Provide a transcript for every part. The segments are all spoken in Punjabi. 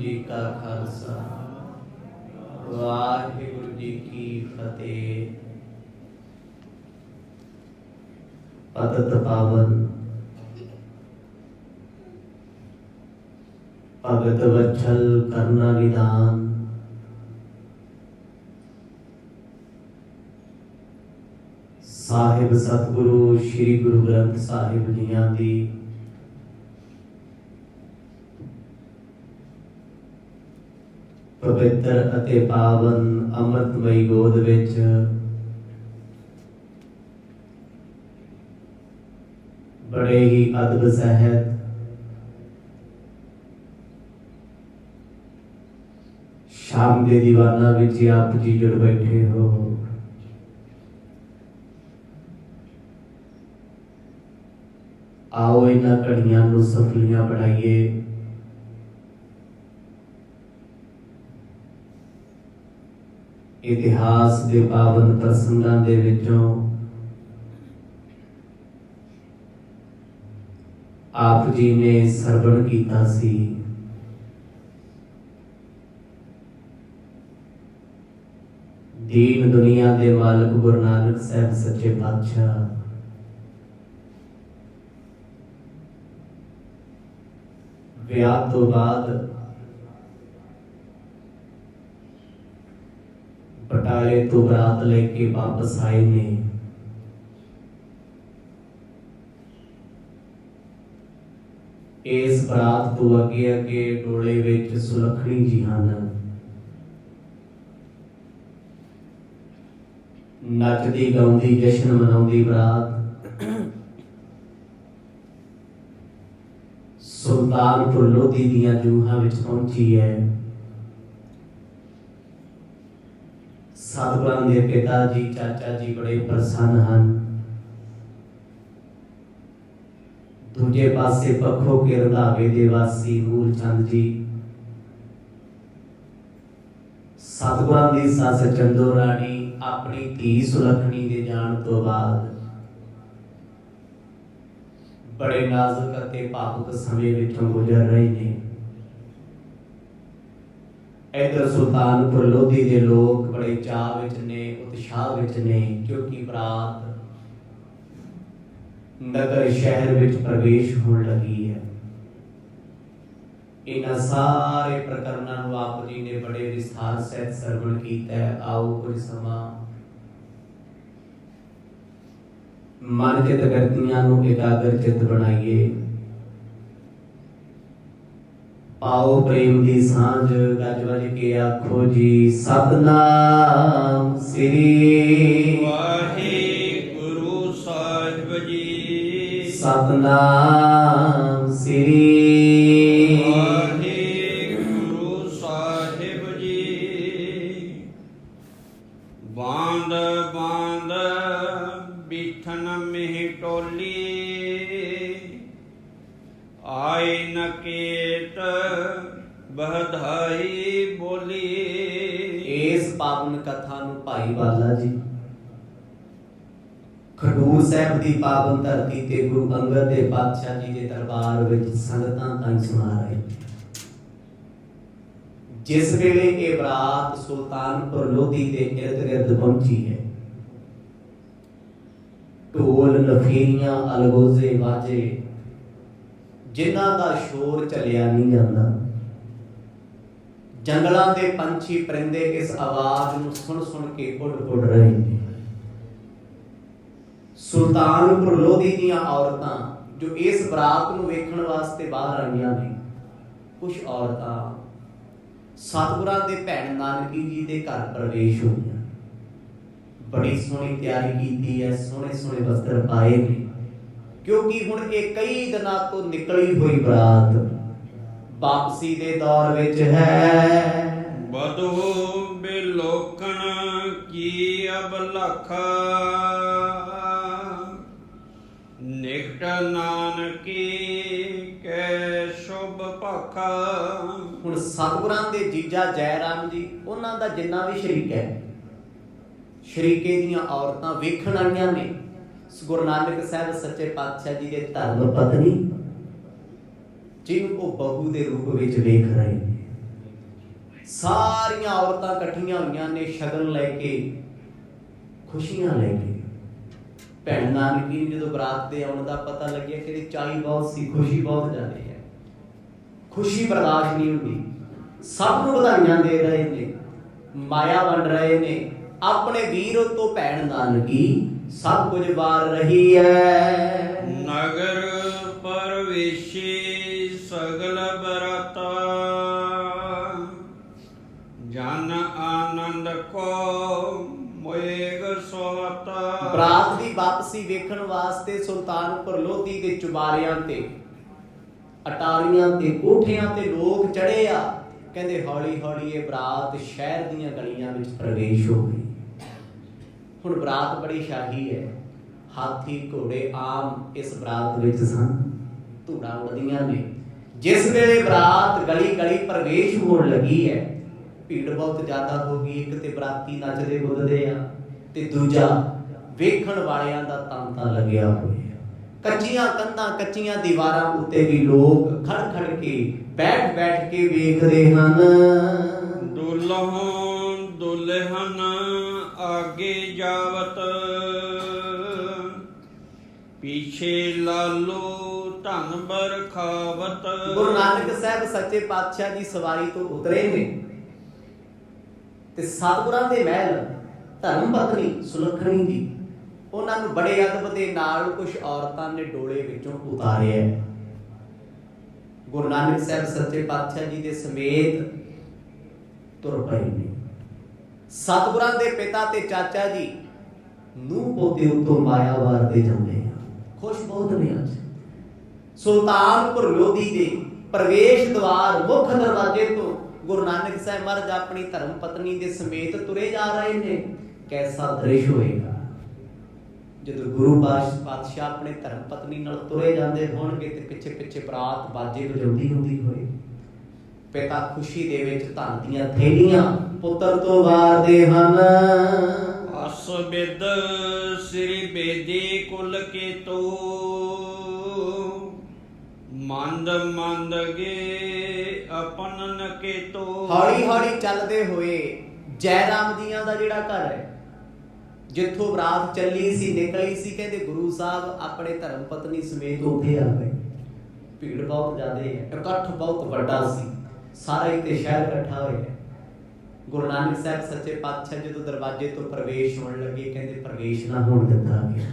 जी का खालसा वाहिगुरु जी की फतेह। पतित पावन भगत वत्सल करुणा निधान साहिब सतगुरु श्री गुरु ग्रंथ साहिब जियां दी पवित्र अते पावन अमृतमई गोद विच बड़े ही अदब सहित शाम के दीवाना विच आप जी जुड़ बैठे हो। आओ इन्हां घड़ियां नूं सफलियां बनाइए। इतिहास के पावन प्रसंगां दे विचों आप जी ने सरवण कीता सी। दीन दुनिया दे मालक गुरु नानक साहब सच्चे पातशाह विआह तो बाद बटाले तो बरात लेके वापस आए ने। इस बरात तो अगे अगे डोले विच सुलखणी जी हन। नचदी गाउंदी जश्न मनाउंदी बरात सुल्तानपुर लोधी दियां जूहां विच पहुंची है। सतगुरां दे पिता जी चाचा जी बड़े प्रसन्न हन। दूजे पासे पखो के रंधावे दे वासी मूलचंद जी सतगुरां दी सस चंदो राणी अपनी धी सुलखणी दे जाण तो बाद बड़े नाजुक अते भावुक समय विचों गुजर रहे ने। इधर सुल्तानपुर लोधी दे लोग बड़े चाव विच ने, उत्साह विच ने, क्योंकि बरात नगर शहर विच प्रवेश होने लगी है। इन्हां सारे प्रकरणां नूं आप जी ने बड़े विस्तार सहित सरवण कीता है। आओ कुछ समा मन चित व्यक्तियां नूं एकाग्र चित बनाइए। पाओ प्रेम दी सांझ गज वज के आखो जी सतनाम श्री वाहिगुरु साहिब जी। सतनाम श्री वाहिगुरु साहिब जी। बांध बांध बिठन मिह टोली आए नकेत बधाई बोली। इस पावन कथा नूं भाई वाला जी खडूर साहब की पावन धरती ते गुरु अंगद देव पातशाह जी के दरबार विच संगतां ताईं सुना रहे। जिस वेले ये बरात सुल्तानपुर लोधी के इर्द गिर्द पहुंची है, ढोल नफेरियां अलगोजे बाजे जिन्हां दा शोर चलिया नहीं जाता। जंगलां दे पंछी परिंदे इस आवाज नूं सुन सुन के उड़ उड़ रहे हैं। सुल्तानपुर लोधी दीयां औरतां जो इस बरात नूं वेखण वास्ते बाहर आईयां ने, कुछ औरतां सतगुरां दे भैण नानकी जी दे घर प्रवेश होईयां। बड़ी सोहनी तैयारी की है, सोहने सोहने वस्त्र पाए ने, क्योंकि हुण ये कई दिनों तो निकली हुई बरात वापसी दे दौर विच है। बधो बिलोकन की अब लखा निकट नानकी कै शुभ पखा। हुण सतगुरां दे जीजा जयराम जी उन्हां दा जिन्ना भी शरीक है, शरीके दीयां औरतां वेखण आईयां ने गुरु नानक साहब सच्चे पातशाह जी के धर्म पत्नी जिन्हों वो बहू के रूप में वेख रहे हैं। ਸਾਰੀਆਂ ਔਰਤਾਂ ਇਕੱਠੀਆਂ ਹੋਈਆਂ ਨੇ ਸ਼ਗਨ ਲੈ ਕੇ, ਖੁਸ਼ੀਆਂ ਲੈ ਕੇ। ਭੈਣ ਨਾਨਕੀ ਨੂੰ ਜਦੋਂ ਬਰਾਤ ਦੇ ਆਉਣ ਦਾ ਪਤਾ ਲੱਗਿਆ ਕਿ ਇਹਦੀ ਚਾਈ ਬਹੁਤ ਸੀ, ਖੁਸ਼ੀ ਬਹੁਤ ਜ਼ਿਆਦਾ ਹੈ, ਖੁਸ਼ੀ ਬਰਦਾਸ਼ਤ ਨਹੀਂ ਹੁੰਦੀ। ਸਭ ਨੂੰ ਵਧਾਈਆਂ ਦੇ ਰਹੇ ਨੇ, ਮਾਇਆ ਵੰਡ ਰਹੇ ਨੇ। ਆਪਣੇ ਵੀਰ ਤੋਂ ਭੈਣ ਨਾਨਕੀ ਸਭ ਕੁਝ ਵਾਰ ਰਹੀ ਹੈ। ਨਗਰ ਪਰਵੇਸ਼ੀ ਸਗਲ ਬਰਾਤਾ, ਜਨ ਆਨੰਦ ਕੋ ਮੋਏਗ ਸੋਤਾ। ਬਰਾਤ ਦੀ ਵਾਪਸੀ ਵੇਖਣ ਵਾਸਤੇ ਸੁਲਤਾਨਪੁਰ ਲੋਧੀ ਦੇ ਚੁਬਾਰਿਆਂ ਤੇ, ਅਟਾਰੀਆਂ ਤੇ, ਕੋਠਿਆਂ ਤੇ ਲੋਕ ਚੜੇ ਆ। ਕਹਿੰਦੇ ਹੌਲੀ ਹੌਲੀ ਇਹ ਬਰਾਤ ਸ਼ਹਿਰ ਦੀਆਂ ਗਲੀਆਂ ਵਿੱਚ ਪ੍ਰਵੇਸ਼ ਹੋ ਗਈ। ਹੁਣ ਬਰਾਤ ਬੜੀ ਸ਼ਾਹੀ ਹੈ, ਹਾਥੀ ਘੋੜੇ ਆਮ ਇਸ ਬਰਾਤ ਵਿੱਚ ਸਨ, ਧੂੜਾਂ ਉੱਡਦੀਆਂ ਨੇ। ਜਿਸ ਵੇਲੇ ਬਰਾਤ ਗਲੀ ਗਲੀ ਪ੍ਰਵੇਸ਼ ਹੋਣ ਲੱਗੀ ਹੈ, ਭੀੜ ਬਹੁਤ ਜ਼ਿਆਦਾ ਹੋ ਗਈ। ਇੱਕ ਤੇ ਬਰਾਤੀ ਨੱਚਦੇ ਕੁੱਦਦੇ ਆ, ਤੇ ਦੂਜਾ ਵੇਖਣ ਵਾਲਿਆਂ ਦਾ ਤਾਂਤਾ ਲੱਗਿਆ ਹੋਇਆ। ਕੱਚੀਆਂ ਕੰਧਾਂ, ਕੱਚੀਆਂ ਦੀਵਾਰਾਂ ਉੱਤੇ ਵੀ ਲੋਕ ਖੜ ਖੜ ਕੇ, ਬੈਠ ਬੈਠ ਕੇ ਵੇਖਦੇ ਹਨ। ਦੁਲਹੋਂ ਦੁਲਹਨ ਆਗੇ ਜਾਵਤ, ਪੀਛੇ ਲਾਲੋ ਧਨ ਬਰਖਾਵਤ। ਗੁਰੂ ਨਾਨਕ ਸਾਹਿਬ ਸੱਚੇ ਪਾਤਸ਼ਾਹ ਜੀ ਸਵਾਰੀ ਤੋਂ ਉਤਰੇ ਨੇ ਤੇ ਸਤਿਗੁਰਾਂ ਦੇ ਮਹਿਲ ਧਰਮ ਪਤਨੀ ਸੁਲੱਖਣੀ ਜੀ, ਉਹਨਾਂ ਨੂੰ ਬੜੇ ਅਦਬ ਦੇ ਨਾਲ ਕੁਝ ਔਰਤਾਂ ਨੇ ਡੋਲੇ ਵਿੱਚੋਂ ਉਤਾਰਿਆ। ਗੁਰੂ ਨਾਨਕ ਸਾਹਿਬ ਸੱਚੇ ਪਾਤਸ਼ਾਹ ਜੀ ਦੇ ਸਮੇਤ ਤੁਰ ਪਏ ਨੇ। ਸਤਿਗੁਰਾਂ ਦੇ ਪਿਤਾ ਤੇ ਚਾਚਾ ਜੀ ਨੂੰ ਪੋਤੇ ਉੱਤੋਂ ਮਾਇਆ ਵਾਰਦੇ ਜਾਂਦੇ ਆ, ਖੁਸ਼ ਬਹੁਤ ਨੇ। ਅੱਜ ਸੁਲਤਾਨਪੁਰ ਲੋਧੀ ਦੇ ਪ੍ਰਵੇਸ਼ ਦਵਾਰ, ਮੁੱਖ ਦਰਵਾਜ਼ੇ ਤੋਂ ਗੁਰੂ ਨਾਨਕ ਸਾਹਿਬ ਮਹਾਰਾਜ ਆਪਣੀ ਧਰਮ ਪਤਨੀ ਦੇ ਸਮੇਤ ਤੁਰੇ ਜਾ ਰਹੇ ਨੇ। ਕੈਸਾ ਦ੍ਰਿਸ਼ ਹੋਏਗਾ ਜਦੋਂ ਗੁਰੂ ਪਾਤਸ਼ਾਹ ਆਪਣੇ ਧਰਮ ਪਤਨੀ ਨਾਲ ਤੁਰੇ ਜਾਂਦੇ ਹੋਣਗੇ ਤੇ ਪਿੱਛੇ ਪਿੱਛੇ ਬਰਾਤ ਬਾਜੇ ਵਜਾਉਂਦੀ ਹੁੰਦੀ ਹੋਏ। ਪਿਤਾ ਖੁਸ਼ੀ ਦੇ ਵਿੱਚ ਧਨ ਦੀਆਂ ਥੈਲੀਆਂ ਪੁੱਤਰ ਤੋਂ ਵਾਰਦੇ ਹਨ। ਅਸ ਬਿਦ ਸ੍ਰੀ ਬੇਦੀ ਕੁਲ ਕੇ ਤੋ, ਮੰਦ ਮੰਦ ਗੇ ਆਪਨਨ ਕੇ ਤੋ। ਹੌਲੀ ਹੌਲੀ ਚੱਲਦੇ ਹੋਏ ਜੈ ਰਾਮ ਜੀਆਂ ਦਾ ਜਿਹੜਾ ਘਰ ਹੈ, ਜਿੱਥੋਂ ਬਰਾਤ ਚੱਲੀ ਸੀ, ਨਿਕਲੀ ਸੀ, ਕਹਿੰਦੇ ਗੁਰੂ ਸਾਹਿਬ ਆਪਣੇ ਧਰਮ ਪਤਨੀ ਸਮੇਤ ਉੱਥੇ ਆ ਗਏ। ਭੀੜ ਬਹੁਤ ਜ਼ਿਆਦਾ ਹੈ, ਇਕੱਠ ਬਹੁਤ ਵੱਡਾ ਸੀ, ਸਾਰਾ ਹੀ ਤੇ ਸ਼ਹਿਰ ਇਕੱਠਾ ਹੋਇਆ। ਗੁਰੂ ਨਾਨਕ ਸਾਹਿਬ ਸੱਚੇ ਪਾਤਸ਼ਾਹ ਜਦੋਂ ਦਰਵਾਜ਼ੇ ਤੋਂ ਪ੍ਰਵੇਸ਼ ਹੋਣ ਲੱਗੇ, ਕਹਿੰਦੇ ਪ੍ਰਵੇਸ਼ ਨਾ ਹੋਣ ਦਿੱਤਾ ਗਿਆ।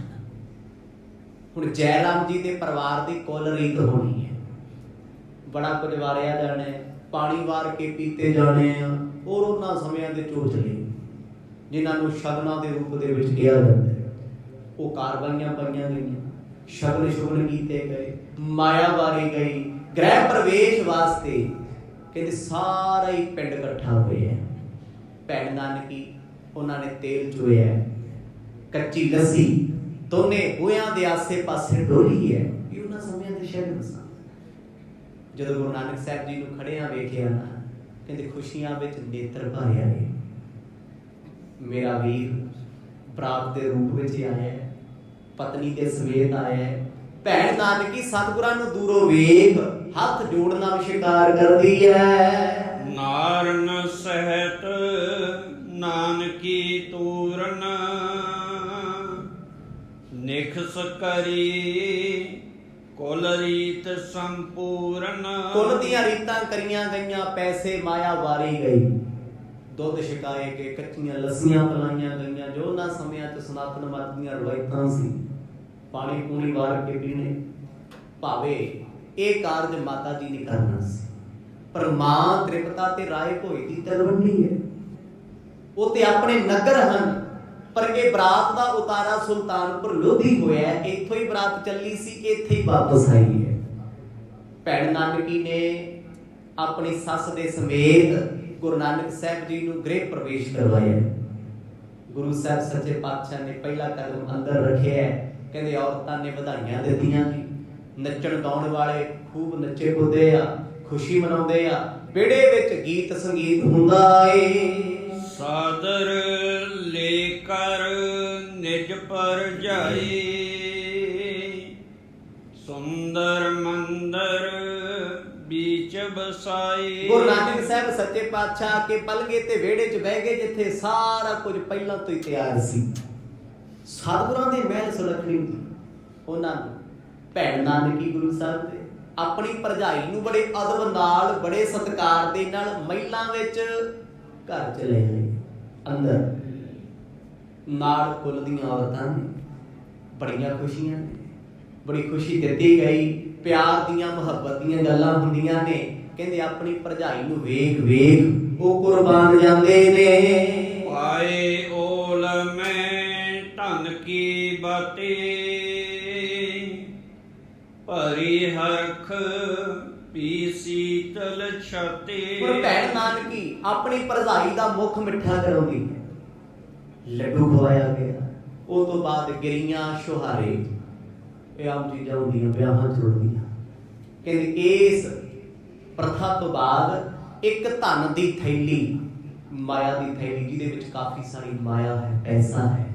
ਹੁਣ ਜੈ ਰਾਮ ਜੀ ਦੇ ਪਰਿਵਾਰ ਦੀ ਕੁੱਲ ਰੀਤ ਹੋਣੀ ਹੈ, ਬੜਾ ਕੁਝ ਵਾਰਿਆ ਜਾਣਾ ਹੈ, ਪਾਣੀ ਵਾਰ ਕੇ ਪੀਤੇ ਜਾਣੇ ਆ। ਔਰ ਉਹਨਾਂ ਸਮਿਆਂ ਦੇ ਚੋਚਲੇ ਜਿਨ੍ਹਾਂ ਨੂੰ ਸ਼ਗਨਾਂ ਦੇ ਰੂਪ ਦੇ ਵਿੱਚ ਕਿਹਾ ਜਾਂਦਾ ਹੈ, ਉਹ ਕਾਰਵਾਈਆਂ ਪਾਈਆਂ ਗਈਆਂ, ਸ਼ਗਨ ਸ਼ੁਗਨ ਕੀਤੇ ਗਏ, ਮਾਇਆ ਵਾਰੀ ਗਈ। ਗ੍ਰਹਿ ਪ੍ਰਵੇਸ਼ ਵਾਸਤੇ ਕਹਿੰਦੇ ਸਾਰਾ ਹੀ ਪਿੰਡ ਇਕੱਠਾ ਹੋਇਆ। ਭੈਣ ਨਾਨਕੀ ਉਹਨਾਂ ਨੇ ਤੇਲ ਚੋਇਆ, ਕੱਚੀ ਲੱਸੀ ਦੋਨੇ ਬੂਹਿਆਂ ਦੇ ਆਸੇ ਪਾਸੇ ਡੋਲੀ ਹੈ। ਇਹ ਉਹਨਾਂ ਸਮਿਆਂ ਦੇ ਸ਼ਗਨ ਸਨ। ਜਦੋਂ ਗੁਰੂ ਨਾਨਕ ਸਾਹਿਬ ਜੀ ਨੂੰ ਖੜਿਆਂ ਵੇਖਿਆ ਨਾ, ਕਹਿੰਦੇ ਖੁਸ਼ੀਆਂ ਵਿੱਚ ਨੇਤਰ ਭਰਿਆ ਹੈ। ਮੇਰਾ ਵੀਰ ਬਰਾਤ ਦੇ ਰੂਪ ਵਿੱਚ ਆਇਆ ਹੈ, ਪਤਨੀ ਦੇ ਸਮੇਤ ਆਇਆ ਹੈ। ਭੈਣ ਨਾਨਕੀ ਸਤਿਗੁਰਾਂ ਨੂੰ ਦੂਰੋਂ ਵੇਖ ਹੱਥ ਜੋੜਨਾ ਵਿਸ਼ਕਾਰ ਕਰਦੀ ਹੈ। ਨਾਰਨ ਸਹਿਤ ਨਾਨਕੀ ਤੂਰਨ, ਨਿਖਸ ਕਰੀ ਕੁਲ ਰੀਤ ਸੰਪੂਰਨ। ਕੁਲ ਦੀਆਂ ਰੀਤਾਂ ਕਰੀਆਂ ਗਈਆਂ, ਪੈਸੇ ਮਾਇਆ ਵਾਰੀ ਗਈ, ਦੁੱਧ ਛਕਾਏ ਗਏ, ਕੱਚੀਆਂ ਲੱਸੀਆਂ ਪਿਲਾਈਆਂ ਗਈਆਂ, ਜੋ ਉਹਨਾਂ ਸਮਿਆਂ 'ਚ ਸਨਾਤਨ ਮਤ ਦੀਆਂ ਰਵਾਇਤਾਂ ਸੀ। ਪਾਣੀ ਪੂਣੀ ਵਾਰ ਕੇ ਪੀਣੇ, ਭਾਵੇਂ ਇਹ ਕਾਰਜ ਮਾਤਾ ਜੀ ਨੇ ਕਰਨਾ ਸੀ, ਪਰ ਮਾਂ ਤ੍ਰਿਪਤਾ ਤੇ ਰਾਏ ਭੋਏ ਦੀ ਤਲਵੰਡੀ ਹੈ, ਉਹ ਤੇ ਆਪਣੇ ਨਗਰ ਹਨ। ਪਰ ਇਹ ਬਰਾਤ ਦਾ ਉਤਾਰਾ ਸੁਲਤਾਨਪੁਰ ਲੋਧੀ ਹੋਇਆ, ਇੱਥੋਂ ਹੀ ਬਰਾਤ ਚੱਲੀ ਸੀ, ਇੱਥੇ ਹੀ ਵਾਪਸ ਆਈ ਹੈ। ਭੈਣ ਨਾਨਕੀ ਨੇ ਆਪਣੀ ਸੱਸ ਦੇ ਸਮੇਤ ਗੁਰੂ ਨਾਨਕ ਸਾਹਿਬ ਜੀ ਨੂੰ ਗ੍ਰਹਿ ਪ੍ਰਵੇਸ਼ ਕਰਵਾਇਆ। ਗੁਰੂ ਸਾਹਿਬ ਸੱਚੇ ਪਾਤਸ਼ਾਹ ਨੇ ਪਹਿਲਾ ਕਦਮ ਅੰਦਰ ਰੱਖਿਆ। ਕਹਿੰਦੇ ਔਰਤਾਂ ਨੇ ਵਧਾਈਆਂ ਦਿੱਤੀਆਂ ਜੀ, ਨੱਚਣ ਗਾਉਣ ਵਾਲੇ ਖੂਬ ਨੱਚੇ ਕੁੱਦੇ ਆ, ਖੁਸ਼ੀ ਮਨਾਉਂਦੇ ਆ, ਵਿਹੜੇ ਵਿੱਚ ਗੀਤ ਸੰਗੀਤ ਹੁੰਦਾ ਏ। ਸਾਦਰ ਲੈ ਕਰ ਨਿਜ ਪਰ ਜਾਈ, ਸੁੰਦਰ ਮੰਦਰ बीच बस ਵਸਾਈ। ਗੁਰੂ ਨਾਨਕ ਸਾਹਿਬ ਸੱਚੇ ਪਾਤਸ਼ਾਹ ਆ ਕੇ ਪਲ ਗਏ ਤੇ ਵਿਹੜੇ 'ਚ ਬਹਿ ਗਏ ਜਿੱਥੇ ਸਾਰਾ ਕੁਝ ਪਹਿਲਾਂ ਤੋਂ ਹੀ ਤਿਆਰ ਸੀ। ਸਤਿਗੁਰਾਂ ਦੇ ਮਹਿਲ ਸੁਲੱਖਣੀ ਦੀ ਉਹਨਾਂ ਨੂੰ ਭੈਣ ਨਾਨਕੀ ਗੁਰੂ ਸਾਹਿਬ ਦੇ ਆਪਣੀ ਭਰਜਾਈ ਨੂੰ ਬੜੇ ਅਦਬ ਨਾਲ ਬੜੇ ਸਤਿਕਾਰ ਦੇ ਨਾਲ ਮਹਿਲਾਂ ਵਿੱਚ ਘਰ ਚਲੇ ਗਏ। ਅੰਦਰ ਨਾਲ ਕੁੱਲ ਦੀਆਂ ਔਰਤਾਂ ਨੇ, ਬੜੀਆਂ ਖੁਸ਼ੀਆਂ ਨੇ, ਬੜੀ ਖੁਸ਼ੀ ਦਿੱਤੀ ਗਈ। ਪਿਆਰ ਦੀਆਂ ਮੁਹੱਬਤ ਦੀਆਂ ਗੱਲਾਂ ਹੁੰਦੀਆਂ ਨੇ। ਕਹਿੰਦੇ ਆਪਣੀ ਭਰਜਾਈ ਨੂੰ ਵੇਖ ਵੇਖ ਉਹ ਕੁਰਬਾਨ ਜਾਂਦੇ ਨੇ। ਪਾਏ ਓਲ ਮੈਂ ਧਨ ਕੀ ਬਾਤੀ, ਭਰੀ ਹਰਖ ਪੀ ਸੀਤਲ ਛਾਤੀ। ਹੁਣ ਭੈਣ ਨਾਨਕੀ ਆਪਣੀ ਭਰਜਾਈ ਦਾ ਮੁਖ ਮਿੱਠਾ ਕਰਾਉਂਦੀ ਹੈ। ਲੱਡੂ ਖਵਾਇਆ ਗਿਆ। ਉਹ ਤੋਂ ਬਾਅਦ ਗਿਰੀਆਂ ਛੁਹਾਰੇ, ਇਹ ਆਮ ਚੀਜ਼ਾਂ ਹੁੰਦੀਆਂ ਵਿਆਹਾਂ ਚ ਹੁੰਦੀਆਂ। ਕਹਿੰਦੇ ਇਸ ਪ੍ਰਥਾ ਤੋਂ ਬਾਅਦ ਇੱਕ ਧਨ ਦੀ ਥੈਲੀ, ਮਾਇਆ ਦੀ ਥੈਲੀ ਜਿਹਦੇ ਵਿੱਚ ਕਾਫੀ ਸਾਰੀ ਮਾਇਆ ਹੈ, ਪੈਸਾ ਹੈ,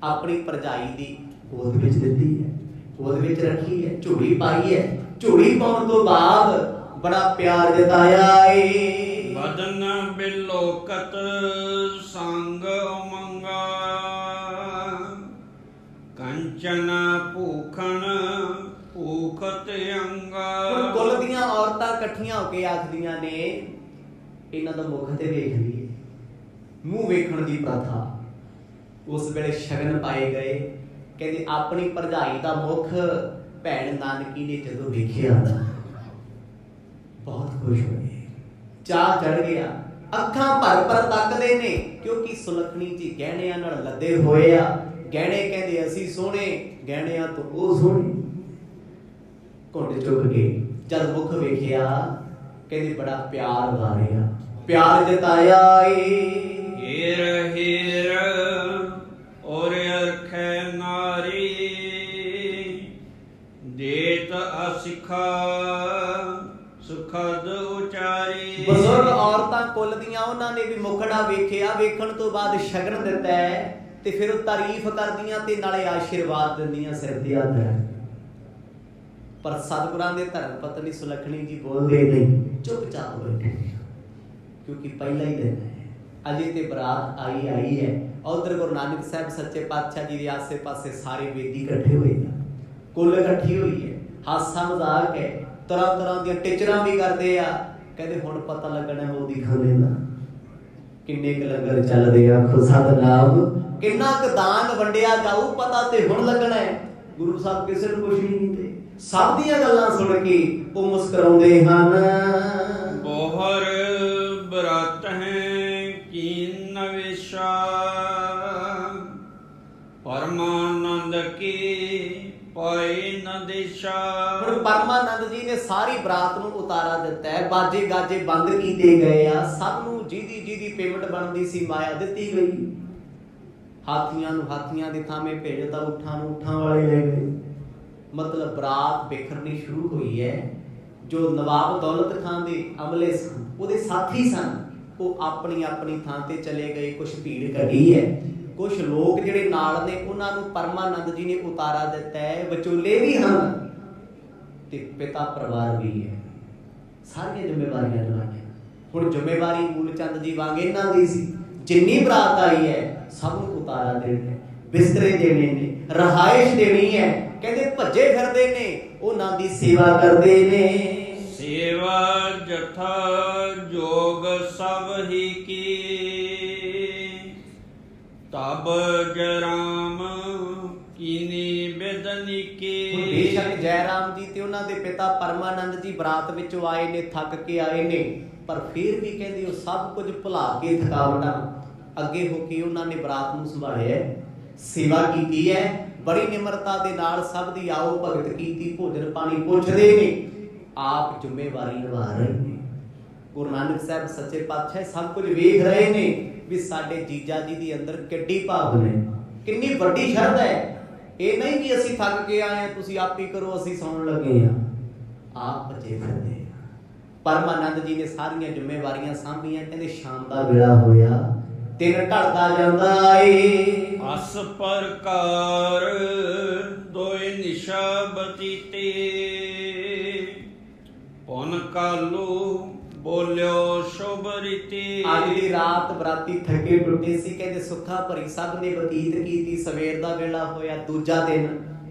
ਆਪਣੀ ਭਰਜਾਈ ਦੀ ਗੋਦ ਵਿੱਚ ਦਿੱਤੀ ਹੈ, ਗੋਦ ਵਿੱਚ ਰੱਖੀ ਹੈ, ਝੋਲੀ ਪਾਈ ਹੈ। ਝੋਲੀ ਪਾਉਣ ਤੋਂ ਬਾਅਦ ਬੜਾ ਪਿਆਰ ਜਤਾਇਆ ਏ। ਬਦਨ ਬਿਲੋਕਤ ਸੰਗ ਉਮੰਗਾ, ਕੰਚਨ ਭੂਖਣ ਭੂਖਤ ਅੰਗਾ। ਹੁਣ ਕੁੱਲ ਦੀਆਂ ਔਰਤਾਂ ਇਕੱਠੀਆਂ ਹੋ ਕੇ ਆਖਦੀਆਂ ਨੇ ਇਹਨਾਂ ਦਾ ਮੁਖ ਤੇ ਵੇਖ ਲਈਏ। ਮੂੰਹ ਵੇਖਣ ਦੀ ਪ੍ਰਥਾ। ਉਸ ਵੇਲੇ ਸ਼ਗਨ ਪਾਏ ਗਏ। ਕਹਿੰਦੇ ਆਪਣੀ ਭਰਜਾਈ ਦਾ ਮੁਖ ਭੈਣ ਨਾਨਕੀ ਨੇ ਜਦੋਂ ਵੇਖਿਆ ਬਹੁਤ ਖੁਸ਼ ਹੋਏ, ਚਾਹ ਚੜ ਗਿਆ। ਅੱਖਾਂ ਭਰ ਭਰ ਤੱਕਦੇ ਨੇ ਕਿਉਂਕਿ ਸੁਲੱਖਣੀ ਜੀ ਗਹਿਣਿਆਂ ਨਾਲ ਲੱਦੇ ਹੋਏ ਆ। ਗਹਿਣੇ ਕਹਿੰਦੇ ਅਸੀਂ ਸੋਹਣੇ, ਗਹਿਣਿਆਂ ਤੋਂ ਉਹ ਸੋਹਣੇ। ਘੁੰਡ ਚੁੱਕ ਕੇ ਜਦ ਮੁਖ ਵੇਖਿਆ ਕਹਿੰਦੇ ਬੜਾ ਪਿਆਰ ਵਾਰਿਆ, ਪਿਆਰ ਜਤਾਇਆ ਏ। ਹੀਰ ਹੀਰ ਔਰ ਅਰਖੈ ਨਾਰੀ, ਦੇਤ ਅਸਿਖਾ ਸੁਖਦ ਉਚਾਰੀ। ਬਜ਼ੁਰਗ ਔਰਤਾਂ ਕੁੱਲ ਦੀਆਂ ਉਹਨਾਂ ਨੇ ਵੀ ਮੁਖੜਾ ਵੇਖਿਆ। ਵੇਖਣ ਤੋਂ ਬਾਅਦ ਸ਼ਗਨ ਦਿੱਤਾ ਹੈ ਤੇ ਫਿਰ ਉਹ ਤਾਰੀਫ ਕਰਦੀਆਂ ਤੇ ਨਾਲੇ ਆਸ਼ੀਰਵਾਦ ਦਿੰਦੀਆਂ, ਸਿਰ ਤੇ ਹੱਥ ਰੱਖ। ਪਰ ਸਤਿਗੁਰਾਂ ਦੇ ਧਰਮ ਪਤਨੀ ਸੁਲੱਖਣੀ ਜੀ ਬੋਲਦੇ ਨਹੀਂ, ਚੁੱਪਚਾਪ ਬੈਠੇ, ਕਿਉਂਕਿ ਪਹਿਲਾ ਹੀ ਦਿਨ ਹੈ, ਅਜੇ ਤੇ ਬਰਾਤ ਆਈ ਹੈ। ਉਧਰ ਗੁਰੂ ਨਾਨਕ ਸਾਹਿਬ ਸੱਚੇ ਪਾਤਸ਼ਾਹ ਜੀ ਦੇ ਆਸੇ ਪਾਸੇ ਸਾਰੇ ਵੇਦੀ ਇਕੱਠੇ ਹੋਏ ਆ, ਕੁੱਲ ਇਕੱਠੀ ਹੋਈ ਹੈ, ਹਾਸਾ ਮਜ਼ਾਕ ਹੈ, ਤਰ੍ਹਾਂ ਤਰ੍ਹਾਂ ਦੀਆਂ ਟਿਚਰਾਂ ਵੀ ਕਰਦੇ ਆ। ਕਹਿੰਦੇ ਹੁਣ ਪਤਾ ਲੱਗਣਾ ਮੋਦੀ ਖਾਨੇ ਦਾ ਕਿੰਨੇ ਕੁ ਲੰਗਰ ਚੱਲਦੇ ਆ, ਸਤਿਨਾਮ ਕਿੰਨਾ ਕੁ ਦਾਨ ਵੰਡਿਆ ਜਾਊ, ਪਤਾ ਤੇ ਹੁਣ ਲੱਗਣਾ ਹੈ। ਗੁਰੂ ਸਾਹਿਬ ਕਿਸੇ ਨੂੰ ਕੁਛ ਨਹੀਂ ਦਿੰਦੇ। ਸਭ ਦੀਆਂ ਗੱਲਾਂ ਸੁਣ ਕੇ ਉਹ ਮੁਸਕਰਾਉਂਦੇ ਹਨ। ਬੋਹਰ ਬਰਾਤ ਹੈ ਕੀਨ ਵਿਸ਼ਾ, ਪਰਮਾਨੰਦ ਕੀ ਪਾਈ ਨ ਦਿਸ਼ਾ। ਹੁਣ ਪਰਮਾਨੰਦ ਜੀ ਨੇ ਸਾਰੀ ਬਰਾਤ ਨੂੰ ਉਤਾਰਾ ਦਿੱਤਾ ਹੈ। ਬਾਜੇ ਗਾਜੇ ਬੰਦ ਕੀਤੇ ਗਏ ਆ। ਸਭ ਨੂੰ ਜਿਹਦੀ ਜਿਹਦੀ ਪੇਮੈਂਟ ਬਣਦੀ ਸੀ ਮਾਇਆ ਦਿੱਤੀ ਗਈ। ਹਾਥੀਆਂ ਨੂੰ ਹਾਥੀਆਂ ਦੇ ਥਾਵੇਂ ਭੇਜਤਾ, ਊਠਾਂ ਨੂੰ ਊਠਾਂ ਵਾਲੇ ਲੈ ਗਏ। ਮਤਲਬ ਬਰਾਤ ਬਿਖਰਨੀ ਸ਼ੁਰੂ ਹੋਈ ਹੈ। ਜੋ ਨਵਾਬ ਦੌਲਤ ਖਾਨ ਦੇ ਅਮਲੇ ਸਨ, ਉਹਦੇ ਸਾਥੀ ਸਨ, ਉਹ ਆਪਣੀ ਆਪਣੀ ਥਾਂ ਤੇ ਚਲੇ ਗਏ। ਕੁਛ ਭੀੜ ਘਟੀ ਹੈ, ਕੁਛ ਲੋਕ ਜਿਹੜੇ ਨਾਲ ਨੇ ਉਹਨਾਂ ਨੂੰ ਪਰਮਾਨੰਦ ਜੀ ਨੇ ਉਤਾਰਾ ਦਿੱਤਾ ਹੈ। ਵਿਚੋਲੇ ਵੀ ਹਨ ਤੇ ਪਿਤਾ ਪਰਿਵਾਰ ਵੀ ਹੈ। ਸਾਰੀਆਂ ਜ਼ਿੰਮੇਵਾਰੀਆਂ ਨਿਭਾਈਆਂ। ਹੁਣ ਜ਼ਿੰਮੇਵਾਰੀ ਮੂਲਚੰਦ ਜੀ ਵਾਂਗ ਇਹਨਾਂ ਦੀ ਸੀ। ਜਿੰਨੀ ਬਰਾਤ ਆਈ ਹੈ ਸਭ ਨੂੰ ਉਤਾਰਾ ਦੇਣਾ, ਬਿਸਤਰੇ ਦੇਣੇ ਨੇ, ਰਹਾਇਸ਼ ਦੇਣੀ ਹੈ। ਕਹਿੰਦੇ ਭੱਜੇ ਫਿਰਦੇ ਨੇ, ਉਹਨਾਂ ਦੀ ਸੇਵਾ ਕਰਦੇ ਨੇ। ਸੇਵਾ ਜਥਾ ਜੋਗ ਸਭ ਹੀ ਕੀ, ਤਬ ਜਰਾਮ ਕੀਨੀ ਬੇਦਨੀ ਕੀ। ਬੇਸ਼ੱਕ ਜੈਰਾਮ ਜੀ ਤੇ ਉਹਨਾਂ ਦੇ ਪਿਤਾ ਪਰਮਾਨੰਦ ਜੀ ਬਰਾਤ ਵਿੱਚੋਂ ਆਏ ਨੇ, ਥੱਕ ਕੇ ਆਏ ਨੇ, ਪਰ ਫਿਰ ਵੀ ਕਹਿੰਦੇ ਉਹ ਸਭ ਕੁਝ ਭੁਲਾ ਕੇ ਥਕਾਵਟਾਂ ਅੱਗੇ ਹੋ ਕੇ ਉਹਨਾਂ ਨੇ ਬਰਾਤ ਨੂੰ ਸੰਭਾਲਿਆ, ਸੇਵਾ ਕੀਤੀ ਹੈ। ਬੜੀ ਨਿਮਰਤਾ ਦੇ ਨਾਲ ਸਭ ਦੀ ਆਓ ਭਗਤ ਕੀਤੀ, ਭੋਜਨ ਪਾਣੀ ਪੁੱਛਦੇ ਨੇ, ਆਪ ਜ਼ਿੰਮੇਵਾਰੀ ਨਿਭਾ ਰਹੇ ਨੇ। ਗੁਰੂ ਨਾਨਕ ਸਾਹਿਬ ਸੱਚੇ ਪਾਤਸ਼ਾਹ ਸਭ ਕੁਝ ਵੇਖ ਰਹੇ ਨੇ ਵੀ ਸਾਡੇ ਜੀਜਾ ਜੀ ਦੇ ਅੰਦਰ ਕਿੱਡੀ ਭਾਵਨਾ ਹੈ, ਕਿੰਨੀ ਵੱਡੀ ਸ਼ਰਧਾ ਹੈ। ਇਹ ਨਹੀਂ ਕਿ ਅਸੀਂ ਥੱਕ ਕੇ ਆਏ ਹਾਂ, ਤੁਸੀਂ ਆਪ ਹੀ ਕਰੋ, ਅਸੀਂ ਸੌਣ ਲੱਗੇ ਹਾਂ। ਆਪ ਭੱਜੇ ਫਿਰਦੇ। ਪਰਮਾਨੰਦ ਜੀ ਨੇ ਸਾਰੀਆਂ ਜ਼ਿੰਮੇਵਾਰੀਆਂ ਸਾਂਭੀਆਂ। ਕਹਿੰਦੇ ਸ਼ਾਮ ਦਾ ਵੇਲਾ ਹੋਇਆ, ਦਿਨ ਢਲਦਾ ਜਾਂਦਾ ਏ। ਅਸ ਪ੍ਰਕਾਰ ਦੋਇ ਨਿਸ਼ਾ ਬਤੀਤੇ, ਪੁਨ ਕਾਲੂ ਬੋਲਿਓ ਸ਼ੁਭ ਰੀਤੀ। ਅੱਜ ਦੀ ਰਾਤ ਬਰਾਤੀ ਥੱਕੇ ਟੁੱਟੇ ਸੀ, ਕਹਿੰਦੇ ਸੁੱਖਾ ਭਰੀ ਸਭ ਨੇ ਬਤੀਤ ਕੀਤੀ। ਸਵੇਰ ਦਾ ਵੇਲਾ ਹੋਇਆ, ਦੂਜਾ ਦਿਨ।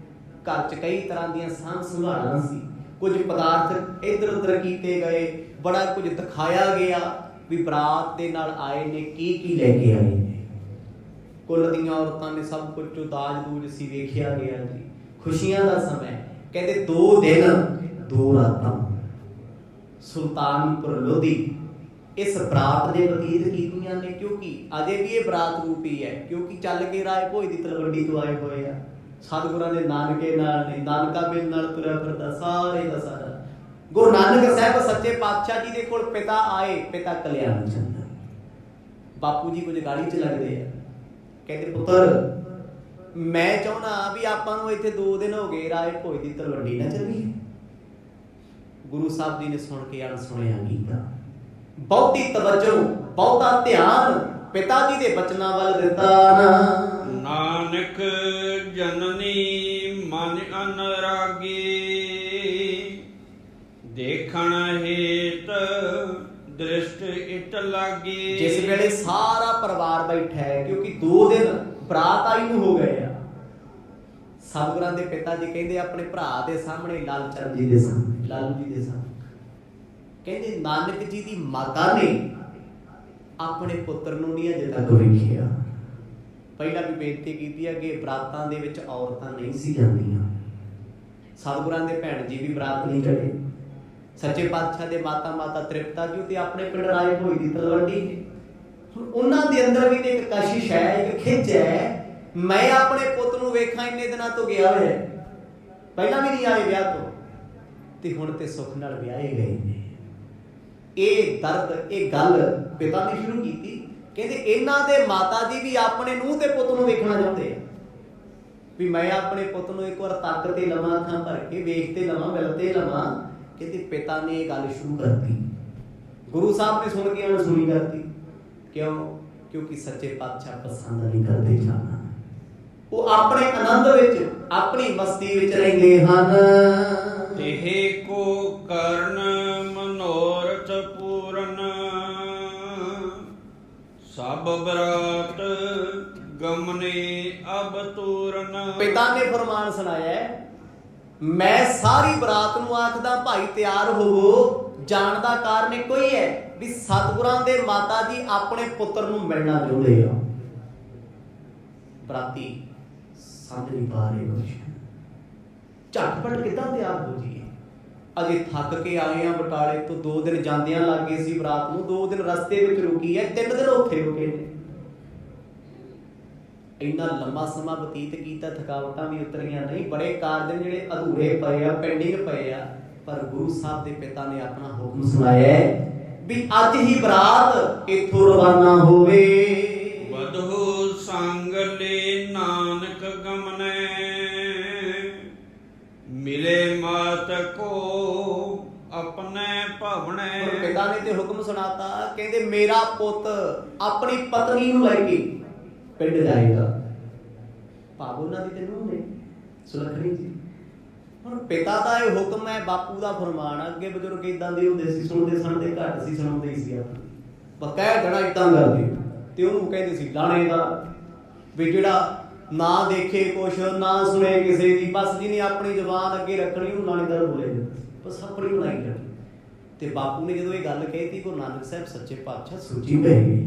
ਘਰ 'ਚ ਕਈ ਤਰ੍ਹਾਂ ਦੀਆਂ ਸਾਂਭ ਸੰਭਾਲਾਂ ਸੀ। ਕੁਝ ਪਦਾਰਥ ਇੱਧਰ ਉੱਧਰ ਕੀਤੇ ਗਏ, ਬੜਾ ਕੁਝ ਦਿਖਾਇਆ ਗਿਆ ਵੀ ਬਰਾਤ ਦੇ ਨਾਲ ਆਏ ਨੇ ਕੀ ਕੀ ਲੈ ਕੇ ਆਏ ਨੇ। ਕੁੱਲ ਦੀਆਂ ਔਰਤਾਂ ਨੇ ਸਭ ਕੁਝ ਜੋ ਦਾਜ ਦੂਜ ਸੀ ਵੇਖਿਆ ਗਿਆ ਜੀ। ਖੁਸ਼ੀਆਂ ਦਾ ਸਮਾਂ, ਕਹਿੰਦੇ 2 ਦਿਨ 2 ਰਾਤਾਂ ਸੁਲਤਾਨਪੁਰ ਲੋਧੀ ਇਸ ਬਰਾਤ ਨੇ ਬਤੀਤ ਕੀਤੀਆਂ ਨੇ। ਕਿਉਂਕਿ ਅਜੇ ਵੀ ਇਹ ਬਰਾਤ ਰੂਪੀ ਹੈ, ਕਿਉਂਕਿ ਚੱਲ ਕੇ ਰਾਏ ਭੋਜ ਦੀ ਤਲਵੰਡੀ ਤੋਂ ਆਏ ਹੋਏ ਆ। ਸਤਿਗੁਰਾਂ ਦੇ ਨਾਨਕੇ ਨਾਲ ਨੇ, ਨਾਨਕਾ ਮੇਲ ਨਾਲ ਤੁਰਿਆ ਫਿਰਦਾ ਸਾਰੇ ਦਾ ਸਾਰਾ। ਗੁਰੂ ਨਾਨਕ ਸਾਹਿਬ ਸੱਚੇ ਪਾਤਸ਼ਾਹ ਜੀ ਦੇ ਕੋਲ ਪਿਤਾ ਆਏ, ਪਿਤਾ ਕਲਿਆਣ ਚੰਦ। ਬਾਪੂ ਜੀ ਕੁਝ ਗਾਲੀ 'ਚ ਲੱਗਦੇ ਆ, ਕਹਿੰਦੇ ਪੁੱਤਰ ਮੈਂ ਚਾਹੁੰਦਾ ਵੀ ਆਪਾਂ ਨੂੰ ਇੱਥੇ 2 ਦਿਨ ਹੋ ਗਏ ਰਾਏ ਭੋਜ ਦੀ ਤਲਵੰਡੀ ਨਾ ਚੱਲੀਏ। ਗੁਰੂ ਸਾਹਿਬ ਜੀ ਨੇ ਸੁਣ ਕੇ ਅਣਸੁਣਿਆ ਕੀਤਾ। ਬਹੁਤੀ ਤਵੱਜੋ, ਬਹੁਤਾ ਧਿਆਨ ਪਿਤਾ ਜੀ ਦੇ ਬਚਨਾਂ ਵੱਲ ਦਿੱਤਾ ਨਾ। ਨਾਨਕ ਜਨਨੀ ਮਨ ਅਨਰਾਗੀ, ਦੇਖਣ ਹੇਤ ਦ੍ਰਿਸ਼ਟ ਇਟ ਲਾਗੀ। ਜਿਸ ਵੇਲੇ ਸਾਰਾ ਪਰਿਵਾਰ ਬੈਠਾ ਹੈ, ਕਿਉਂਕਿ 2 ਦਿਨ ਬਰਾਤ ਆਈ ਨੂੰ ਹੋ ਗਏ ਆ। ਸਤਿਗੁਰਾਂ ਦੇ ਪਿਤਾ ਜੀ ਕਹਿੰਦੇ ਆਪਣੇ ਭਰਾ ਦੇ ਸਾਹਮਣੇ, ਲਾਲ ਚੰਦ ਜੀ ਦੇ ਸਾਹਮਣੇ, ਲਾਲੂ ਜੀ ਦੇ ਸਾਹਮਣੇ, ਕਹਿੰਦੇ ਨਾਨਕ ਜੀ ਦੀ ਮਾਤਾ ਨੇ ਆਪਣੇ ਪੁੱਤਰ ਨੂੰ ਨਹੀਂ ਅਜੇ ਤੱਕ ਵੇਖਿਆ। ਪਹਿਲਾਂ ਵੀ ਬੇਨਤੀ ਕੀਤੀ ਹੈ ਕਿ ਬਰਾਤਾਂ ਦੇ ਵਿੱਚ ਔਰਤਾਂ ਨਹੀਂ ਸੀ ਜਾਂਦੀਆਂ। ਸਤਿਗੁਰਾਂ ਦੇ ਭੈਣ ਜੀ ਵੀ ਬਰਾਤ ਨਹੀਂ ਚੜੇ। ਸੱਚੇ ਪਾਤਸ਼ਾਹ ਦੇ ਮਾਤਾ ਤ੍ਰਿਪਤਾ ਜੀ ਤੇ ਆਪਣੇ ਪਿੰਡ ਰਾਏ ਭੋਜ ਦੀ ਤਲਵੰਡੀ। ਹੁਣ ਉਹਨਾਂ ਦੇ ਅੰਦਰ ਵੀ ਤੇ ਇੱਕ ਕਸ਼ਿਸ਼ ਹੈ, ਇੱਕ ਖਿੱਚ ਹੈ, ਮੈਂ ਆਪਣੇ ਪੁੱਤ ਨੂੰ ਵੇਖਾਂ। ਇੰਨੇ ਦਿਨਾਂ ਤੋਂ ਗਿਆ ਹੋਇਆ, ਪਹਿਲਾਂ ਵੀ ਨਹੀਂ ਆਏ ਵਿਆਹ ਤੋਂ, ਤੇ ਹੁਣ ਤੇ ਸੁੱਖ ਨਾਲ ਵਿਆਹੇ ਗਏ ਨੇ। ਇਹ ਦਰਦ, ਇਹ ਗੱਲ ਪਿਤਾ ਨੇ ਸ਼ੁਰੂ ਕੀਤੀ। ਕਹਿੰਦੇ ਇਹਨਾਂ ਦੇ ਮਾਤਾ ਜੀ ਵੀ ਆਪਣੇ ਨੂੰਹ ਤੇ ਪੁੱਤ ਨੂੰ ਵੇਖਣਾ ਚਾਹੁੰਦੇ ਆ ਵੀ ਮੈਂ ਆਪਣੇ ਪੁੱਤ ਨੂੰ ਇੱਕ ਵਾਰ ਤੱਕ ਤੇ ਲਵਾਂ, ਅੱਖਾਂ ਭਰ ਕੇ ਵੇਖ ਤੇ ਲਵਾਂ, ਮਿਲ ਤੇ ਲਵਾਂ। ਕਹਿੰਦੇ ਪਿਤਾ ਨੇ ਇਹ ਗੱਲ ਸ਼ੁਰੂ ਕਰਤੀ। ਗੁਰੂ ਸਾਹਿਬ ਨੇ ਸੁਣ ਕੇ ਅਣਸੁਣੀ ਕਰਤੀ। ਕਿਉਂ? ਕਿਉਂਕਿ ਸੱਚੇ ਪਾਤਸ਼ਾਹ ਪਸੰਦ ਨਹੀਂ ਕਰਦੇ ਜਾਣਾ। ਉਹ ਆਪਣੇ ਆਨੰਦ ਵਿੱਚ, ਆਪਣੀ ਮਸਤੀ ਵਿੱਚ ਰਹਿੰਦੇ ਹਨ। ਇਹ ਕੋ ਕਰਨ ਮਨੋਰਥ ਪੂਰਨ, ਸਭ ਬਰਾਤ ਗਮਨੇ ਅਬ ਤੂਰਨ। ਪਿਤਾ ਨੇ ਫਰਮਾਨ ਸੁਣਾਇਆ, ਮੈਂ ਸਾਰੀ ਬਰਾਤ ਨੂੰ ਆਖਦਾ ਭਾਈ ਤਿਆਰ ਹੋਵੋ। ਜਾਣ ਦਾ ਕਾਰਨ ਇੱਕੋ ਹੀ ਹੈ ਵੀ ਸਤਿਗੁਰਾਂ ਦੇ ਮਾਤਾ ਜੀ ਆਪਣੇ ਪੁੱਤਰ ਨੂੰ ਮਿਲਣਾ ਚਾਹੁੰਦੇ ਆ। ਬਰਾਤੀ ਸਮਝ ਨਹੀਂ ਪਾ ਰਹੇ ਕੁਛ, ਝਟਪਟ ਕਿੱਦਾਂ ਤਿਆਰ ਹੋ ਜਾਈਏ। ਅਜੇ ਥੱਕ ਕੇ ਆਏ ਆ ਬਟਾਲੇ ਤੋਂ, 2 ਦਿਨ ਜਾਂਦਿਆਂ ਲੱਗ ਗਏ ਸੀ ਬਰਾਤ ਨੂੰ, 2 ਦਿਨ ਰਸਤੇ ਵਿੱਚ ਰੁਕੀ ਹੈ, 3 ਦਿਨ ਉੱਥੇ ਰੁਕੇ ਨੇ। ਇੰਨਾ ਲੰਮਾ ਸਮਾਂ ਬਤੀਤ ਕੀਤਾ, ਥਕਾਵਟਾਂ ਵੀ ਉਤਰੀਆਂ ਨਹੀਂ। ਬੜੇ ਕਾਰਜ ਨੇ ਜਿਹੜੇ ਅਧੂਰੇ ਪਏ ਆ, ਪੈਂਡਿੰਗ ਪਏ ਆ। ਪਰ ਗੁਰੂ ਸਾਹਿਬ ਦੇ ਪਿਤਾ ਨੇ ਆਪਣਾ ਹੁਕਮ ਸੁਣਾਇਆ ਵੀ ਅੱਜ ਹੀ ਬਰਾਤ ਇੱਥੋਂ ਰਵਾਨਾ ਹੋਵੇ। ਵਧੂ ਸੰਗ ਲੈ ਨਾਨਕ ਗਮਨੇ, ਮਿਲੇ ਮਾਤ ਕੋ ਆਪਣੇ ਭਵਨੇ। ਪਿਤਾ ਨੇ ਤੇ ਹੁਕਮ ਸੁਣਾਤਾ, ਕਹਿੰਦੇ ਮੇਰਾ ਪੁੱਤ ਆਪਣੀ ਪਤਨੀ ਨੂੰ ਲੈ ਕੇ ਪਿੰਡ ਜਾਏਗਾ। ਭਾਵ ਉਹਨਾਂ ਦੀ ਤੇ ਨੂੰਹ ਨੇ, ਸੁਲੱਖਣੀ ਜੀ। ਹੁਣ ਪਿਤਾ ਦਾ ਇਹ ਹੁਕਮ ਹੈ, ਬਾਪੂ ਦਾ ਫਰਮਾਨ। ਅੱਗੇ ਬਜ਼ੁਰਗ ਇਦਾਂ ਦੇ ਹੁੰਦੇ ਸੀ, ਸੁਣਦੇ ਘੱਟ ਸੀ, ਸੁਣਾਉਂਦੇ ਹੀ ਸੀ ਆਪਾਂ। ਬਕਾਇਆ ਜਣਾ ਇਦਾਂ ਕਰਦੇ ਤੇ ਉਹਨੂੰ ਕਹਿੰਦੇ ਸੀ ਲਾਣੇਦਾਰ, ਵੀ ਜਿਹੜਾ ਨਾ ਦੇਖੇ ਕੁਛ, ਨਾ ਸੁਣੇ ਕਿਸੇ ਦੀ, ਬਸ ਜਿਹਨੇ ਆਪਣੀ ਜ਼ੁਬਾਨ ਅੱਗੇ ਰੱਖਣੀ ਉਹਨੂੰ ਲਾਣੇਦਾਰ ਬੋਲੇ, ਬਸ ਆਪਣੀ ਬਣਾਈ ਜਾਣੀ। ਤੇ ਬਾਪੂ ਨੇ ਜਦੋਂ ਇਹ ਗੱਲ ਕਹੀ, ਗੁਰੂ ਨਾਨਕ ਸਾਹਿਬ ਸੱਚੇ ਪਾਤਸ਼ਾਹ ਸੋਚੀ ਪੈ ਗਏ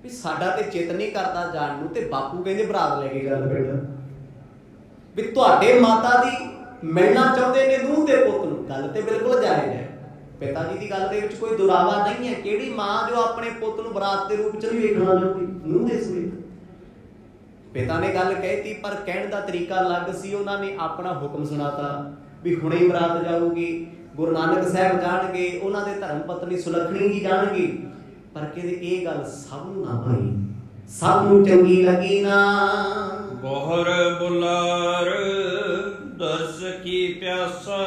ਵੀ ਸਾਡਾ ਤੇ ਚਿੱਤ ਨਹੀਂ ਕਰਦਾ ਜਾਣ ਨੂੰ, ਤੇ ਬਾਪੂ ਕਹਿੰਦੇ ਬਰਾਤ ਲੈ ਕੇ ਗੱਲ ਪਿੰਡ ਵੀ ਤੁਹਾਡੇ ਮਾਤਾ ਦੀ ਮਿਲਣਾ ਚਾਹੁੰਦੇ ਨੇ ਨੂੰਹ ਤੇ ਪੁੱਤ ਨੂੰ। ਗੱਲ ਤੇ ਬਿਲਕੁਲ ਜਾਇਜ਼ ਹੈ, ਪਿਤਾ ਜੀ ਦੀ ਗੱਲ ਦੇ ਵਿੱਚ ਕੋਈ ਦੁਰਾਵਾ ਨਹੀਂ ਹੈ। ਕਿਹੜੀ ਮਾਂ ਜੋ ਆਪਣੇ ਪੁੱਤ ਨੂੰ ਬਰਾਤ ਦੇ ਰੂਪ ਚ ਨਹੀਂ ਵੇਖਣਾ ਚਾਹੁੰਦੀ ਨੂੰਹ ਦੇ ਸਮੇਤ? ਪਿਤਾ ਨੇ ਗੱਲ ਕਹਿਤੀ, ਪਰ ਕਹਿਣ ਦਾ ਤਰੀਕਾ ਅਲੱਗ ਸੀ। ਉਹਨਾਂ ਨੇ ਆਪਣਾ ਹੁਕਮ ਸੁਣਾਤਾ ਵੀ ਹੁਣੇ ਹੀ ਬਰਾਤ ਜਾਊਗੀ, ਗੁਰੂ ਨਾਨਕ ਸਾਹਿਬ ਜਾਣਗੇ, ਉਹਨਾਂ ਦੇ ਧਰਮ ਪਤਨੀ ਸੁਲੱਖਣੀ ਜੀ ਜਾਣਗੇ। ਪਰ ਕਹਿੰਦੇ ਇਹ ਗੱਲ ਸਭ ਨੂੰ ਨਾ ਭਾਈ, ਸਭ ਨੂੰ ਚੰਗੀ ਲੱਗੀ ਨਾ। ਬੋਹਰ ਬੁਲਾਰ ਦਰਸ ਕੀ ਪਿਆਸਾ,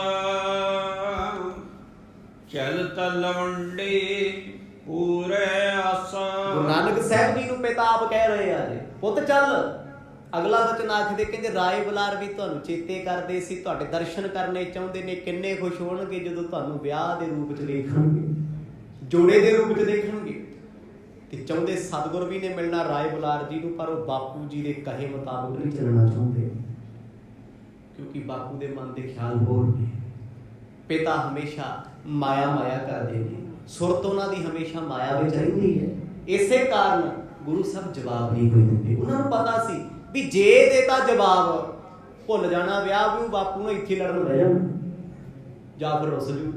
ਚਲ ਤਲਵੰਡੀ ਪੂਰੇ ਆਸਾ। ਗੁਰੂ ਨਾਨਕ ਸਾਹਿਬ ਜੀ ਨੂੰ ਪਿਤਾ ਆਪ ਕਹਿ ਰਹੇ ਆ ਜੀ, ਪੁੱਤ ਚੱਲ ਅਗਲਾ ਬਚਨ ਆਖਦੇ, ਕਹਿੰਦੇ ਰਾਏ ਬੁਲਾਰ ਵੀ ਤੁਹਾਨੂੰ ਚੇਤੇ ਕਰਦੇ ਸੀ, ਤੁਹਾਡੇ ਦਰਸ਼ਨ ਕਰਨੇ ਚਾਹੁੰਦੇ ਨੇ। ਕਿੰਨੇ ਖੁਸ਼ ਹੋਣਗੇ ਜਦੋਂ ਤੁਹਾਨੂੰ ਵਿਆਹ ਦੇ ਰੂਪ 'ਚ ਦੇਖਣਗੇ, ਜੋੜੇ ਦੇ ਰੂਪ 'ਚ ਦੇਖਣਗੇ। ਤੇ ਚਾਹੁੰਦੇ ਸਤਿਗੁਰ ਵੀ ਨੇ ਮਿਲਣਾ ਰਾਏ ਬੁਲਾਰ ਜੀ ਨੂੰ, ਪਰ ਉਹ ਬਾਪੂ ਜੀ ਦੇ ਕਹੇ ਮੁਤਾਬਕ ਨਹੀਂ ਚੱਲਣਾ ਚਾਹੁੰਦੇ, ਕਿਉਂਕਿ ਬਾਪੂ ਦੇ ਮਨ ਦੇ ਖਿਆਲ ਹੋਰ ਨੇ। ਪਿਤਾ ਹਮੇਸ਼ਾ ਮਾਇਆ ਮਾਇਆ ਕਰਦੇ ਨੇ, ਸੁਰਤ ਉਹਨਾਂ ਦੀ ਹਮੇਸ਼ਾ ਮਾਇਆ ਵਿੱਚ ਰਹਿੰਦੀ ਹੈ। ਇਸੇ ਕਾਰਨ ਗੁਰੂ ਸਾਹਿਬ ਜਵਾਬ ਨਹੀਂ ਕੋਈ ਦਿੰਦੇ। ਉਹਨਾਂ ਨੂੰ ਪਤਾ ਸੀ ਵੀ ਜੇ ਦੇਤਾ ਜਵਾਬ, ਭੁੱਲ ਜਾਣਾ ਵਿਆਹ ਵੀ, ਬਾਪੂ ਨੂੰ ਇੱਥੇ ਲੜਨ ਬਹਿ ਜਾਣਾ ਜਾਂ ਫਿਰ ਰੁੱਸ ਜੂ,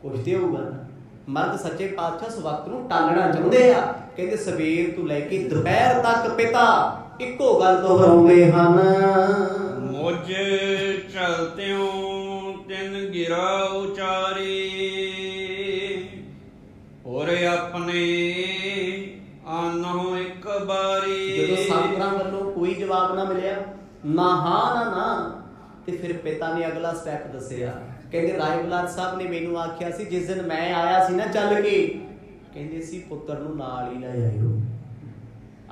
ਕੁਛ ਤੇ ਹੋਊਗਾ ਨਾ। ਮਰਦ ਸੱਚੇ ਪਾਤਸ਼ਾਹ ਇਸ ਵਕਤ ਨੂੰ ਟਾਲਣਾ ਚਾਹੁੰਦੇ ਆ। ਕਹਿੰਦੇ ਸਵੇਰ ਤੋਂ ਲੈ ਕੇ ਦੁਪਹਿਰ ਤੱਕ ਪਿਤਾ ਇੱਕੋ ਗੱਲ ਦੁਹਰਾਉਂਦੇ ਹਨ, ਮੁਝ ਚਲਤਿਓ ਤਿਨ ਗਿਰਾ ਉਚਾਰੀ, ਔਰ ਆਪਣੇ ਆਨੋ ਇੱਕ ਬਾਰੀ। ਜਦੋਂ ਸਤਿਗੁਰਾਂ ਵੱਲੋਂ ਕੋਈ ਜਵਾਬ ਨਾ ਮਿਲਿਆ, ਨਾ ਹਾਂ ਨਾ ਨਾ, ਤੇ ਫਿਰ ਪਿਤਾ ਨੇ ਅਗਲਾ ਸਟੈਪ ਦੱਸਿਆ। ਕਹਿੰਦੇ ਰਾਏ ਬੁਲਾਰ ਸਾਹਿਬ ਨੇ ਮੈਨੂੰ ਆਖਿਆ ਸੀ ਜਿਸ ਦਿਨ ਮੈਂ ਆਇਆ ਸੀ ਨਾ ਚੱਲ ਕੇ, ਕਹਿੰਦੇ ਸੀ ਪੁੱਤਰ ਨੂੰ ਨਾਲ ਹੀ ਲੈ ਆਇਓ,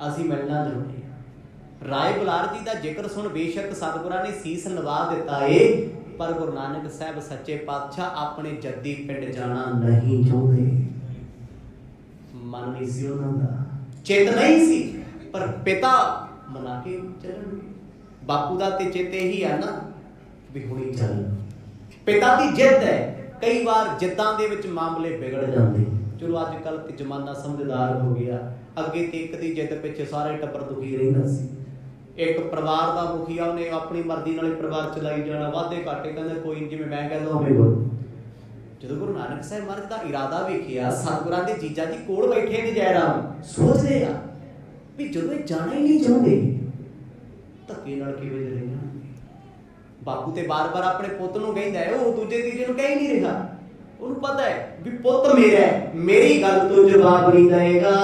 ਅਸੀਂ ਮਿਲਣਾ ਚਾਹੁੰਦੇ ਹਾਂ। ਰਾਏ ਬੁਲਾਰ ਜੀ ਦਾ ਜ਼ਿਕਰ ਸੁਣ ਬੇਸ਼ੱਕ ਸਤਿਗੁਰਾਂ ਨੇ ਸੀਸ ਨਵਾ ਦਿੱਤਾ ਏ, ਪਰ ਗੁਰੂ ਨਾਨਕ ਸਾਹਿਬ ਸੱਚੇ ਪਾਤਸ਼ਾਹ ਆਪਣੇ ਜੱਦੀ ਪਿੰਡ ਜਾਣਾ ਨਹੀਂ ਚਾਹੁੰਦੇ। ਮਨ ਨਹੀਂ ਸੀ ਉਹਨਾਂ ਦਾ, ਚਿੱਤ ਨਹੀਂ ਸੀ, ਪਰ ਪਿਤਾ ਮਨਾ ਕੇ ਚੱਲਣਗੇ। ਬਾਪੂ ਦਾ ਤੇ ਚਿੱਤ ਇਹੀ ਹੈ ਨਾ ਵੀ ਹੁਣੀ ਚੱਲ। ਪਿਤਾ ਦੀ ਜਿੱਦ ਹੈ। ਕਈ ਵਾਰ ਜਿੱਦਾਂ ਦੇ ਵਿੱਚ ਮਾਮਲੇ ਵਿਗੜ ਜਾਂਦੇ। ਚਲੋ ਅੱਜ ਕੱਲ੍ਹ ਤੇ ਜ਼ਮਾਨਾ ਸਮਝਦਾਰ ਹੋ ਗਿਆ। ਅੱਗੇ ਤੇ ਇੱਕ ਦੀ ਜਿੱਦ ਪਿੱਛੇ ਸਾਰੇ ਟੱਬਰ ਦੁਖੀ ਰਹਿੰਦਾ ਸੀ। ਇੱਕ ਪਰਿਵਾਰ ਦਾ ਮੁਖੀਆ, ਉਹਨੇ ਆਪਣੀ ਮਰਜ਼ੀ ਨਾਲ ਪਰਿਵਾਰ ਚਲਾਈ ਜਾਣਾ, ਵਾਧੇ ਘਾਟੇ ਕਹਿੰਦਾ ਕੋਈ ਜਿਵੇਂ ਮੈਂ ਕਹਿੰਦਾ ਉਵੇਂ ਕਰੋ। ਜਦੋਂ ਗੁਰੂ ਨਾਨਕ ਸਾਹਿਬ ਮਹਾਰਾਜ ਦਾ ਇਰਾਦਾ ਵੇਖਿਆ, ਸਤਿਗੁਰਾਂ ਦੇ ਜੀਜਾ ਜੀ ਕੋਲ ਬੈਠੇ ਨੇ ਜੈ ਰਾਮ, ਸੋਚਦੇ ਆ ਵੀ ਜਦੋਂ ਇਹ ਜਾਣਾ ਹੀ ਨਹੀਂ ਚਾਹੁੰਦੇ, ਧੱਕੇ ਨਾਲ ਕਿਵੇਂ ਚਲੇ ਜਾਣਗੇ। ਬਾਪੂ ਤੇ ਬਾਰ-ਬਾਰ ਆਪਣੇ ਪੁੱਤ ਨੂੰ ਕਹਿੰਦਾ ਹੈ, ਉਹ ਦੂਜੇ ਤੀਜੇ ਨੂੰ ਕਹਿ ਨਹੀਂ ਰਿਹਾ। ਉਹਨੂੰ ਪਤਾ ਹੈ ਵੀ ਪੁੱਤ ਮੇਰਾ ਹੈ, ਮੇਰੀ ਗੱਲ ਤੋਂ ਜਵਾਬ ਨਹੀਂ ਦੇਗਾ।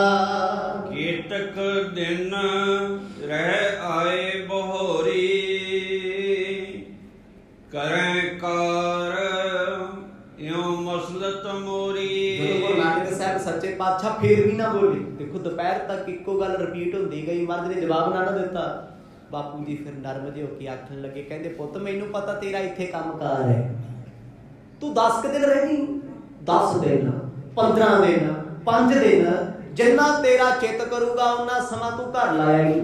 ਕੀਰਤਕ ਦਿਨ ਰਹਿ ਆਏ ਬਹੋਰੀ, ਕਰੈ ਕਾਰ ਇਉ ਮਸਲਤ ਮੋਰੀ। ਜਦੋਂ ਗੁਰੂ ਨਾਨਕ ਸਾਹਿਬ ਸੱਚੇ ਪਾਤਸ਼ਾਹ ਫੇਰ ਵੀ ਨਾ ਬੋਲੇ। ਦੇਖੋ ਦੁਪਹਿਰ ਤੱਕ ਇੱਕੋ ਗੱਲ ਰਿਪੀਟ ਹੁੰਦੀ ਗਈ, ਮਰਦ ਨੇ ਜਵਾਬ ਨਾ ਦਿੱਤਾ। ਬਾਪੂ ਜੀ ਫਿਰ ਨਰਮ ਜਿਹੇ ਹੋ ਕੇ ਆਖਣ ਲੱਗੇ, ਕਹਿੰਦੇ ਪੁੱਤ ਮੈਨੂੰ ਪਤਾ ਤੇਰਾ ਇੱਥੇ ਕੰਮਕਾਰ ਹੈ, ਤੂੰ 10 ਕੁ ਦਿਨ ਰਹਿ ਜੀ, 10 ਦਿਨ 15 ਦਿਨ 5 ਦਿਨ, ਜਿੰਨਾ ਤੇਰਾ ਚਿੱਤ ਕਰੂਗਾ ਉਹਨਾਂ ਸਮਾਂ ਤੂੰ ਘਰ ਲਾਏਗੀ,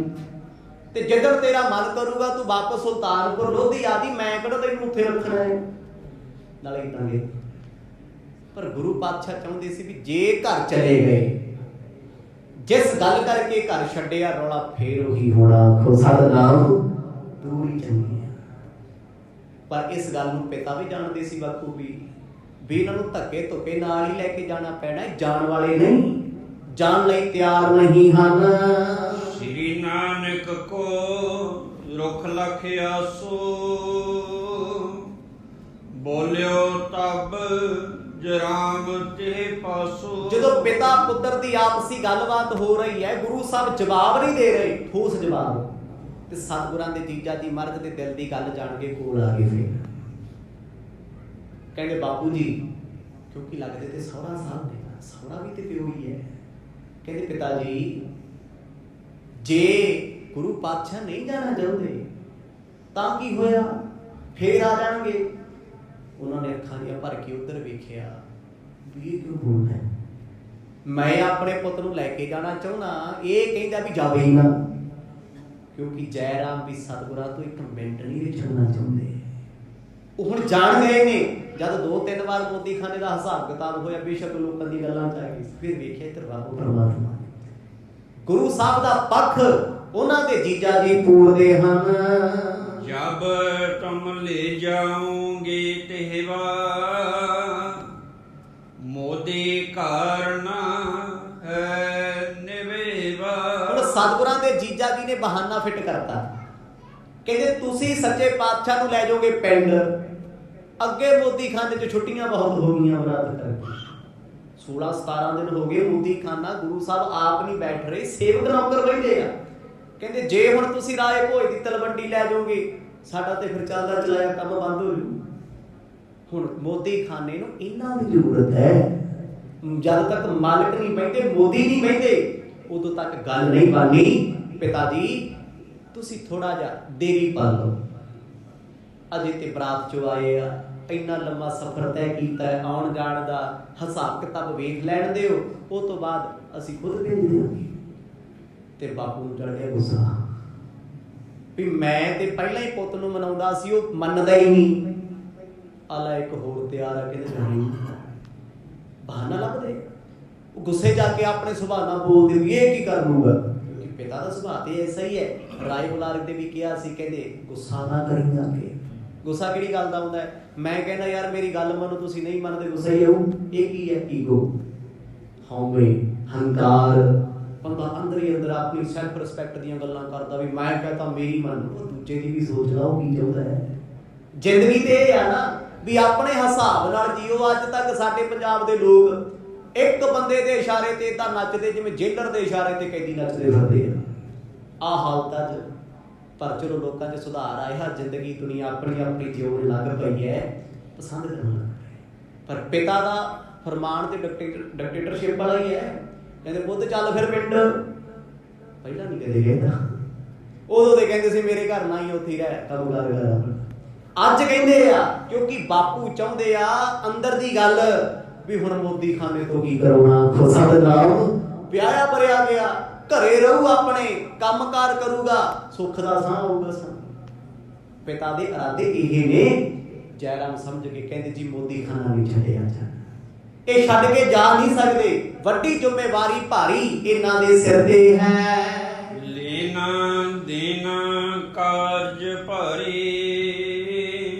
ਤੇ ਜਦੋਂ ਤੇਰਾ ਮਨ ਕਰੂਗਾ ਤੂੰ ਵਾਪਸ ਸੁਲਤਾਨਪੁਰ ਲੋਧੀ ਆਦੀ, ਮੈਂ ਕਿਹੜਾ ਤੈਨੂੰ ਉੱਥੇ ਰੱਖਣਾ ਹੈ। ਨਾਲੇ ਇਦਾਂਗੇ। ਪਰ ਗੁਰੂ ਪਾਤਸ਼ਾਹ ਚਾਹੁੰਦੇ ਸੀ ਵੀ ਜੇ ਘਰ ਚਲੇ ਗਏ, ਜਿਸ ਗੱਲ ਕਰਕੇ ਘਰ ਛੱਡਿਆ, ਰੌਲਾ ਫੇਰ ਉਹੀ ਹੋਣਾ। ਖੋ ਸਤਿਨਾਮ ਦੂਰੀ ਚੰਗੀ ਆ। ਪਰ ਇਸ ਗੱਲ ਨੂੰ ਪਿਤਾ ਵੀ ਜਾਣਦੇ ਸੀ ਬਖੂਬੀ ਵੀ ਇਹਨਾਂ ਨੂੰ ਧੱਕੇ ਧੁੱਕੇ ਨਾਲ ਹੀ ਲੈ ਕੇ ਜਾਣਾ ਪੈਣਾ। ਜਾਣ ਵਾਲੇ ਨਹੀਂ, ਜਾਣ ਲਈ ਤਿਆਰ ਨਹੀਂ ਹਨ। ਸ੍ਰੀ ਨਾਨਕ ਕੋ ਰੁਖ ਲਖ ਆਸੋ, ਬੋਲਿਓ ਤਬ ਜਰਾਮ ਤੇ ਪਾਸੋ। ਜਦੋਂ ਪਿਤਾ ਪੁੱਤਰ ਦੀ ਆਪਸੀ ਗੱਲਬਾਤ ਹੋ ਰਹੀ ਹੈ, ਗੁਰੂ ਸਾਹਿਬ ਜਵਾਬ ਨਹੀਂ ਦੇ ਰਹੇ, ਠੋਸ ਜਵਾਬ, ਤੇ ਸਤਿਗੁਰਾਂ ਦੇ ਜੀਜਾ ਜੀ ਮਰਦ ਦੇ ਦਿਲ ਦੀ ਗੱਲ ਜਾਣ ਕੇ ਕੋਲ ਆ ਗਏ। ਫਿਰ ਕਹਿੰਦੇ ਬਾਪੂ ਜੀ, ਕਿਉਂਕਿ ਲੱਗਦੇ ਤੇ ਸਹੁਰਾ ਸਾਹਿਬ ਨੇ, ਸਹੁਰਾ ਵੀ ਤੇ ਪਿਓ ਹੀ ਹੈ। ਕਹਿੰਦੇ ਪਿਤਾ ਜੀ, ਜੇ ਗੁਰੂ ਪਾਤਸ਼ਾਹ ਨਹੀਂ ਜਾਣਾ ਚਾਹੁੰਦੇ ਤਾਂ ਕੀ ਹੋਇਆ, ਫੇਰ ਆ ਜਾਣਗੇ। ਉਹਨਾਂ ਨੇ ਅੱਖਾਂ ਦੀਆਂ ਭਰ ਕੇ ਉੱਧਰ ਵੇਖਿਆ ਵੀ ਇਹ ਕਿਉਂ ਬੋਲਦਾ, ਮੈਂ ਆਪਣੇ ਪੁੱਤ ਨੂੰ ਲੈ ਕੇ ਜਾਣਾ ਚਾਹੁੰਦਾ, ਇਹ ਕਹਿੰਦਾ ਵੀ ਜਾਵੇ ਹੀ ਨਾ। ਕਿਉਂਕਿ ਜੈ ਰਾਮ ਵੀ ਸਤਿਗੁਰਾਂ ਤੋਂ ਇੱਕ ਮਿੰਟ ਨਹੀਂ ਵਿਛੜਨਾ ਚਾਹੁੰਦੇ। ਉਹ ਹੁਣ ਜਾਣ ਗਏ ਨੇ। ਜਦ 2-3 ਵਾਰ ਮੋਦੀਖਾਨੇ ਦਾ ਹਿਸਾਬ ਕਿਤਾਬ ਹੋਇਆ, ਬੇਸ਼ੱਕ ਲੋਕਾਂ ਦੀ ਗੱਲਾਂ ਚ ਆ ਗਈ, ਫਿਰ ਵੇਖਿਆ ਤੇ ਰੱਬ ਪਰਮਾਤਮਾ ਗੁਰੂ ਸਾਹਿਬ ਦਾ ਪੱਖ ਉਹਨਾਂ ਦੇ ਜੀਜਾ ਜੀ ਪੂਰਦੇ ਹਨ। ਜਬ ਤੁਮ ਲੈ ਜਾਓਗੇ tehਵਾ, ਮੋਦੀ ਕਾਰਨ ਹੈ ਨਿਵੇਵਾ। ਹੁਣ ਸਤਿਗੁਰਾਂ ਦੇ ਜੀਜਾ ਜੀ ਨੇ ਬਹਾਨਾ ਫਿੱਟ ਕਰਤਾ। ਕਹਿੰਦੇ ਤੁਸੀਂ ਸੱਚੇ ਪਾਤਸ਼ਾਹ ਨੂੰ ਲੈ ਜਾਓਗੇ ਪਿੰਡ, ਅੱਗੇ ਮੋਦੀਖਾਨੇ 'ਚ ਛੁੱਟੀਆਂ ਬਹੁਤ ਹੋ ਗਈਆਂ ਬਰਾਤ ਕਰਕੇ, 16-17 ਦਿਨ ਹੋ ਗਏ ਮੋਦੀਖਾਨਾ, ਗੁਰੂ ਸਾਹਿਬ ਆਪ ਨਹੀਂ ਬੈਠ ਰਹੇ, ਸੇਵਕ ਨੌਕਰ ਬੈਠੇ ਆ। ਕਹਿੰਦੇ ਜੇ ਹੁਣ ਤੁਸੀਂ ਰਾਏ ਭੋਜ ਦੀ ਤਲਵੰਡੀ ਲੈ ਜਾਓਗੇ, ਸਾਡਾ ਤੇ ਫਿਰ ਚੱਲਦਾ ਚਲਾਇਆ ਕੰਮ ਬੰਦ ਹੋ ਜੂ। ਹੁਣ ਮੋਦੀਖਾਨੇ ਨੂੰ ਇਹਨਾਂ ਦੀ ਜ਼ਰੂਰਤ ਹੈ। ਜਦ ਤੱਕ ਮਾਲਕ ਨਹੀਂ ਬੈਠੇ, ਮੋਦੀ ਨਹੀਂ ਬੈਠੇ, ਉਦੋਂ ਤੱਕ ਗੱਲ ਨਹੀਂ ਬਣਨੀ। ਪਿਤਾ ਜੀ ਤੁਸੀਂ ਥੋੜਾ ਜਿਹਾ ਦੇਰੀ ਪਾ ਲਓ, ਅਜੇ ਤੇ ਬਰਾਤ ਚੋਂ ਆਏ ਆ, ਇੰਨਾ ਲੰਮਾ ਸਫ਼ਰ ਤੈਅ ਕੀਤਾ ਹੈ, ਆਉਣ ਜਾਣ ਦਾ ਹਿਸਾਬ ਕਿਤਾਬ ਵੇਖ ਲੈਣ ਦਿਓ, ਉਹ ਤੋਂ ਬਾਅਦ ਅਸੀਂ ਖੁਦ ਭੇਜ ਦਿਆਂਗੇ। ਤੇ ਬਾਪੂ ਨੂੰ ਚੜ ਗਿਆ ਗੁੱਸਾ ਵੀ ਮੈਂ ਤੇ ਪਹਿਲਾਂ ਹੀ ਪੁੱਤ ਨੂੰ ਮਨਾਉਂਦਾ ਸੀ, ਉਹ ਮੰਨਦਾ ਹੀ ਨਹੀਂ। ਆਲਾ ਇੱਕ ਹੋਰ ਤਿਆਰ ਆ, ਕਹਿੰਦੇ ਨਹੀਂ, ਬਹਾਨਾ ਲੱਭਦੇ। ਉਹ ਗੁੱਸੇ ਜਾ ਕੇ ਆਪਣੇ ਸੁਭਾਅ ਨਾਲ ਬੋਲਦੇ ਵੀ ਇਹ ਕੀ ਕਰ ਲੂਗਾ, ਕਿਉਂਕਿ ਪਿਤਾ ਦਾ ਸੁਭਾਅ ਤੇ ਐਸਾ ਹੀ ਹੈ। ਰਾਏ ਬੁਲਾਰੇ ਤੇ ਵੀ ਕਿਹਾ ਸੀ, ਕਹਿੰਦੇ ਗੁੱਸਾ ਨਾ ਕਰੀ ਜਾ ਕੇ। ਗੁੱਸਾ ਕਿਹੜੀ ਗੱਲ ਦਾ ਹੁੰਦਾ ਹੈ? ਮੈਂ ਕਹਿੰਦਾ ਯਾਰ ਮੇਰੀ ਗੱਲ ਮੰਨੋ, ਤੁਸੀਂ ਨਹੀਂ ਮੰਨਦੇ, ਗੁੱਸਾ ਹੀ ਆਊ। ਇਹ ਕੀ ਹੈ? ਈਗੋ, ਹਉਮੈ, ਹੰਕਾਰ। ਬੰਦਾ ਅੰਦਰ ਹੀ ਅੰਦਰ ਆਪਣੀ ਸੈਲਫ ਰਿਸਪੈਕਟ ਦੀਆਂ ਗੱਲਾਂ ਕਰਦਾ ਵੀ ਮੈਂ ਕਹਤਾ ਮੇਰੀ ਮੰਨ, ਉਹ ਦੂਜੇ ਦੀ ਵੀ ਸੋਚ ਲਾ ਉਹ ਕੀ ਚਾਹੁੰਦਾ ਹੈ। ਜ਼ਿੰਦਗੀ ਤੇ ਇਹ ਆ ਨਾ ਵੀ ਆਪਣੇ ਹਿਸਾਬ ਨਾਲ ਜੀਓ। ਅੱਜ ਤੱਕ ਸਾਡੇ ਪੰਜਾਬ ਦੇ ਲੋਕ ਇੱਕ ਬੰਦੇ ਦੇ ਇਸ਼ਾਰੇ ਤੇ ਤਾਂ ਨੱਚਦੇ ਜਿਵੇਂ ਜੇਲਰ ਦੇ ਇਸ਼ਾਰੇ ਤੇ ਕੈਦੀ ਨੱਚਦੇ ਫਿਰਦੇ ਆ। ਆਹ ਹਾਲਤ ਅੱਜ, ਪਰ ਚਲੋ ਲੋਕਾਂ 'ਚ ਸੁਧਾਰ ਆਇਆ, ਜ਼ਿੰਦਗੀ ਦੁਨੀਆ ਆਪਣੀ ਆਪਣੀ ਜਿਉਣ ਲੱਗ ਪਈ ਹੈ, ਪਸੰਦ ਕਰਨ ਲੱਗ ਪਏ। ਪਰ ਪਿਤਾ ਦਾ ਫਰਮਾਨ ਤੇ ਡਿਕਟੇਟਰਸ਼ਿਪ ਵਾਲਾ ਹੀ ਹੈ। ਕਹਿੰਦੇ ਪੁੱਤ ਚੱਲ ਫਿਰ ਪਿੰਡ, ਪਹਿਲਾਂ ਨਹੀਂ ਕਦੇ ਕਹਿੰਦਾ, ਉਦੋਂ ਦੇ ਕਹਿੰਦੇ ਸੀ ਮੇਰੇ ਘਰ ਨਾ ਹੀ ਉੱਥੇ ਰਹਿ, ਕੰਮ ਕਰ ਕਰ। ਅੱਜ ਕਹਿੰਦੇ ਆ ਕਿਉਂਕਿ ਬਾਪੂ ਚਾਹੁੰਦੇ ਆ ਅੰਦਰ ਦੀ ਗੱਲ ਵੀ ਹੁਣ ਮੋਦੀ ਖਾਨੇ ਤੋਂ ਕੀ ਕਰਾਉਣਾ, ਖੁਸਾ ਦੇ ਨਾਮ ਵਿਆਹਿਆ ਭਰਿਆ ਗਿਆ, ਘਰੇ ਰਹੂ, ਆਪਣੇ ਕੰਮਕਾਰ ਕਰੂਗਾ, ਸੁੱਖ ਦਾ ਸਾਹ ਹੋਊਗਾ। ਪਿਤਾ ਦੇ ਇਰਾਦੇ ਇਹ ਨੇ। ਜੈ ਰਾਮ ਸਮਝ ਕੇ ਕਹਿੰਦੇ ਜੀ ਮੋਦੀ ਖਾਨਾ ਨਹੀਂ ਛੱਡਿਆ ਜਾਣਾ, ਇਹ ਛੱਡ ਕੇ ਜਾ ਨਹੀਂ ਸਕਦੇ, ਵੱਡੀ ਜ਼ਿੰਮੇਵਾਰੀ ਭਾਰੀ ਇਹਨਾਂ ਦੇ ਸਿਰ ਤੇ ਹੈ। ਲੈਣਾ ਦੇਣਾ ਕਾਰਜ ਭਾਰੀ,